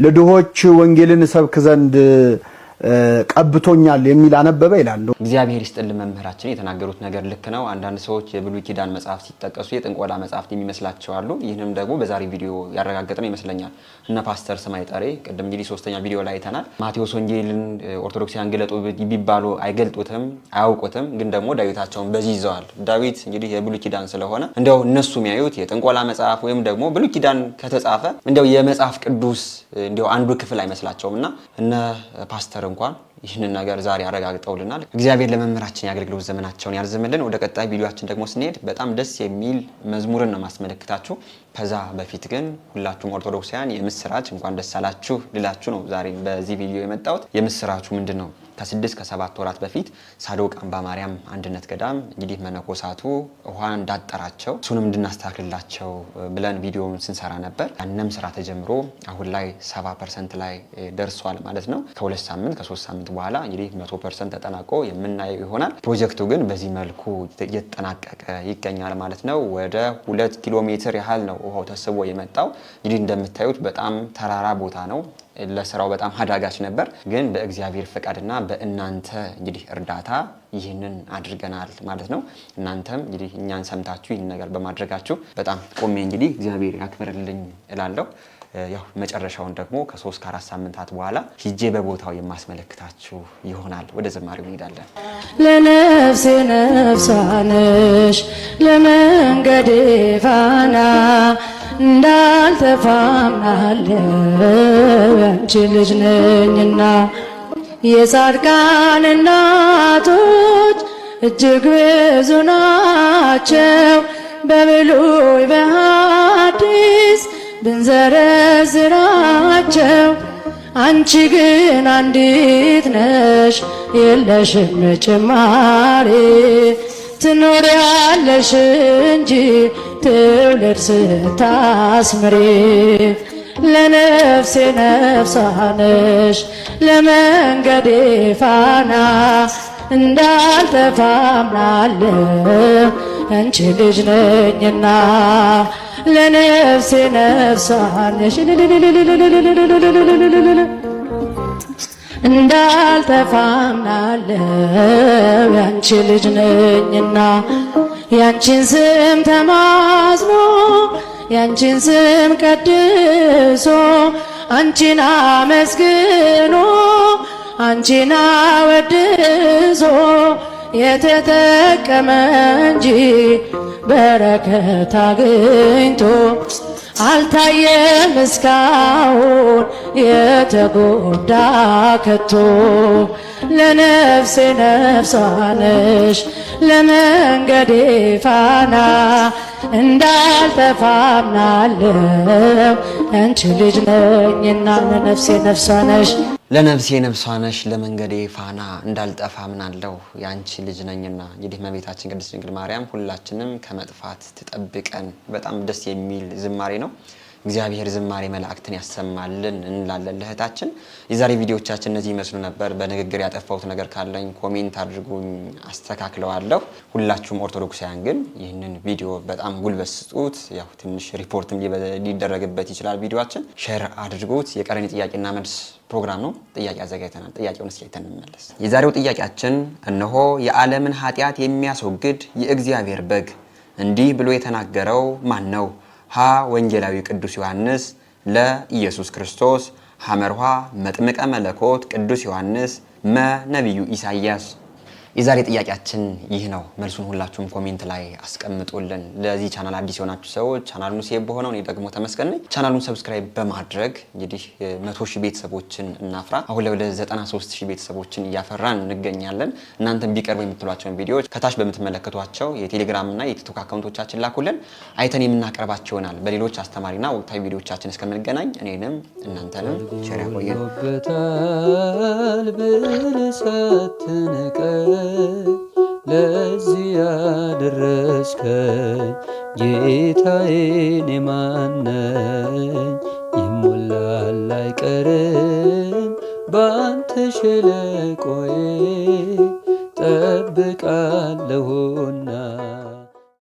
ለድሆች ወንጌልን ሰብክ ዘንድ ቀብቶኛል የሚል አነበበ ይላል። እግዚአብሔር ይስጥልን መምህራችን የተናገሩት ነገር ልክ ነው። አንዳንድ ሰዎች የብሉይ ኪዳን መጽሐፍ ሲጠቀሱ የጥንቆላ መጽሐፍት የሚመስላቸው አሉ። ይህንም ደግሞ በዛሬ ቪዲዮ ያረጋገጥነው ይመስለኛል። እና ፓስተር ስማይ ጠሬ ቀደም እንግዲህ 3ኛ ቪዲዮ ላይ አይተናል። ማቴዎስ ወንጌልን ኦርቶዶክሳውያን ገለጡ ቢባሉ አይገልጡትም፣ አያውቁትም። ግን ደግሞ ዳዊታቸውን በዚህ ይዘዋል። ዳዊት እንግዲህ የብሉይ ኪዳን ስለሆነ እንደው እነሱ የሚያዩት የጥንቆላ መጽሐፍ ወይም ደግሞ ብሉይ ኪዳን ከተጻፈ እንደው የመጽሐፍ ቅዱስ እንደው አንዱ ክፍል አይመስላቸውምና እነ ፓስተር እንኳን ይህንን ነገር ዛሬ አረጋግጠውልናል። እግዚአብሔር ለመምህራችን ያገልግሎት ዘመናቸውን ያርዝምልን። ወደ ቀጣይ ቪዲዮአችን ደግሞ ስንሄድ በጣም ደስ የሚል መዝሙርን ነው ማስመለክታችሁ። ከዛ በፊት ግን ሁላችሁም ኦርቶዶክሳውያን የምስራች እንኳን ደስ አላችሁ ልላችሁ ነው ዛሬ በዚህ ቪዲዮ የመጣሁት። የምስራቹ ምንድነው? ከ6 ከ7 ወራት በፊት ሳዶቅ አምባ ማርያም አንድነት ገዳም እንግዲህ መነኮሳቱ ውሃ እንዳጠራቸው እሱንም እንድናስተካክልላቸው ብለን ቪዲዮውን ስንሰራ ነበር። ያንም ስራ ተጀምሮ አሁን ላይ 70% ላይ ደርሷል ማለት ነው። ከ2 ሳምንት ከ3 ሳምንት በኋላ እንግዲህ 100% ተጠናቆ የምናየው ይሆናል። ፕሮጀክቱ ግን በዚህ መልኩ እየተጠናቀቀ ይገኛል ማለት ነው። ወደ 2 ኪሎ ሜትር ያህል ነው ውሃው ተስቦ የመጣው። እንግዲህ እንደምታዩት በጣም ተራራ ቦታ ነው። ለስራው በጣም አዳጋች ነበር። ግን በእግዚአብሔር ፈቃድና በእናንተ እንግዲህ እርዳታ ይህንን አድርገናል ማለት ነው። እናንተም እንግዲህ እኛን ሰምታችሁ ይህን ነገር በማድረጋችሁ በጣም ቆሜ እንግዲህ እግዚአብሔር ያክብርልኝ እላለሁ። ያው መጨረሻውን ደግሞ ከ3 ከ4 ሳምንታት በኋላ ሂጄ በቦታው የማስመለክታችሁ ይሆናል። ወደ ዘማሪው እንሄዳለን። ለነፍሴ ነፍሳነሽ ለመንገዴ ፋና እንዳልተፋምናለሁ አንቺ ልጅ ነኝና የጻድቃን እናቶች እጅግ ብዙ ናቸው በብሉይ በሐዲስ ብንዘረዝራቸው አንቺ ግን አንዲት ነሽ የለሽም ጭማሪ ትኖሪያለሽ እንጂ ትውልድ ስታስምሪ ለነፍሴ ነፍሳነሽ ለመንገዴ ፋና እንዳልተፋምናለሁ አንቺ ልጅ ነኝና ለነፍሴ ነፍሳነሽ እንዳልተፋምናለሁ ያንቺ ልጅ ነኝና ያንቺን ስም ተማጽኖ ያንቺን ስም ቀድሶ አንቺን አመስግኖ አንቺን አወድሶ የተጠቀመ እንጂ በረከት አግኝቶ አልታየም እስካሁን የተጎዳ ከቶ ለነፍሴ ነፍሳነሽ ለመንገዴ ፋና እንዳልተፋምናለሁ አንቺ ልጅ ነኝና ለነፍሴ ነፍሳነሽ ለነፍሴ ነፍሳነሽ ለመንገዴ ፋና እንዳልጠፋምናለሁ ያንቺ ልጅ ነኝና። እንግዲህ እመቤታችን ቅድስት ድንግል ማርያም ሁላችንም ከመጥፋት ትጠብቀን። በጣም ደስ የሚል ዝማሬ ነው። እግዚአብሔር ዝማሬ መላእክትን ያሰማልን እንላለን ለእህታችን። የዛሬ ቪዲዮዎቻችን እነዚህ ይመስሉ ነበር። በንግግር ያጠፋሁት ነገር ካለኝ ኮሜንት አድርጉኝ፣ አስተካክለዋለሁ። ሁላችሁም ኦርቶዶክሳውያን ግን ይህንን ቪዲዮ በጣም ጉልበት ስጡት። ያው ትንሽ ሪፖርትም ሊደረግበት ይችላል። ቪዲዮአችን ሼር አድርጉት። የቀረኒ ጥያቄና መልስ ፕሮግራም ነው። ጥያቄ አዘጋጅተናል። ጥያቄውን እስኪ አይተን እንመለስ። የዛሬው ጥያቄያችን እነሆ የዓለምን ኃጢአት የሚያስወግድ የእግዚአብሔር በግ እንዲህ ብሎ የተናገረው ማን ነው? ሀ ወንጌላዊ ቅዱስ ዮሐንስ፣ ለ ኢየሱስ ክርስቶስ፣ ሐመርሃ መጥምቀ መለኮት ቅዱስ ዮሐንስ፣ መ ነቢዩ ኢሳይያስ። የዛሬ ጥያቄያችን ይህ ነው። መልሱን ሁላችሁም ኮሜንት ላይ አስቀምጡልን። ለዚህ ቻናል አዲስ የሆናችሁ ሰዎች ቻናሉን ሴቭ በሆነው እኔ ደግሞ ተመስገን ነኝ። ቻናሉን ሰብስክራይብ በማድረግ እንግዲህ 100,000 ቤተሰቦችን እናፍራ። አሁን ላይ ወደ 93,000 ቤተሰቦችን እያፈራን እንገኛለን። እናንተም ቢቀርቡ የምትሏቸውን ቪዲዮዎች ከታች በምትመለከቷቸው የቴሌግራም እና የቲክቶክ አካውንቶቻችን ላኩልን፣ አይተን የምናቀርባቸው ይሆናል። በሌሎች አስተማሪና ወቅታዊ ቪዲዮዎቻችን እስከምንገናኝ እኔንም እናንተንም ቸር ያቆየን። ለዚህ ያደረስከኝ ጌታዬ እኔ ማን ነኝ? ይሞላል አይቀርም ባንተ ሸለቆዬ ጠብቃለሁና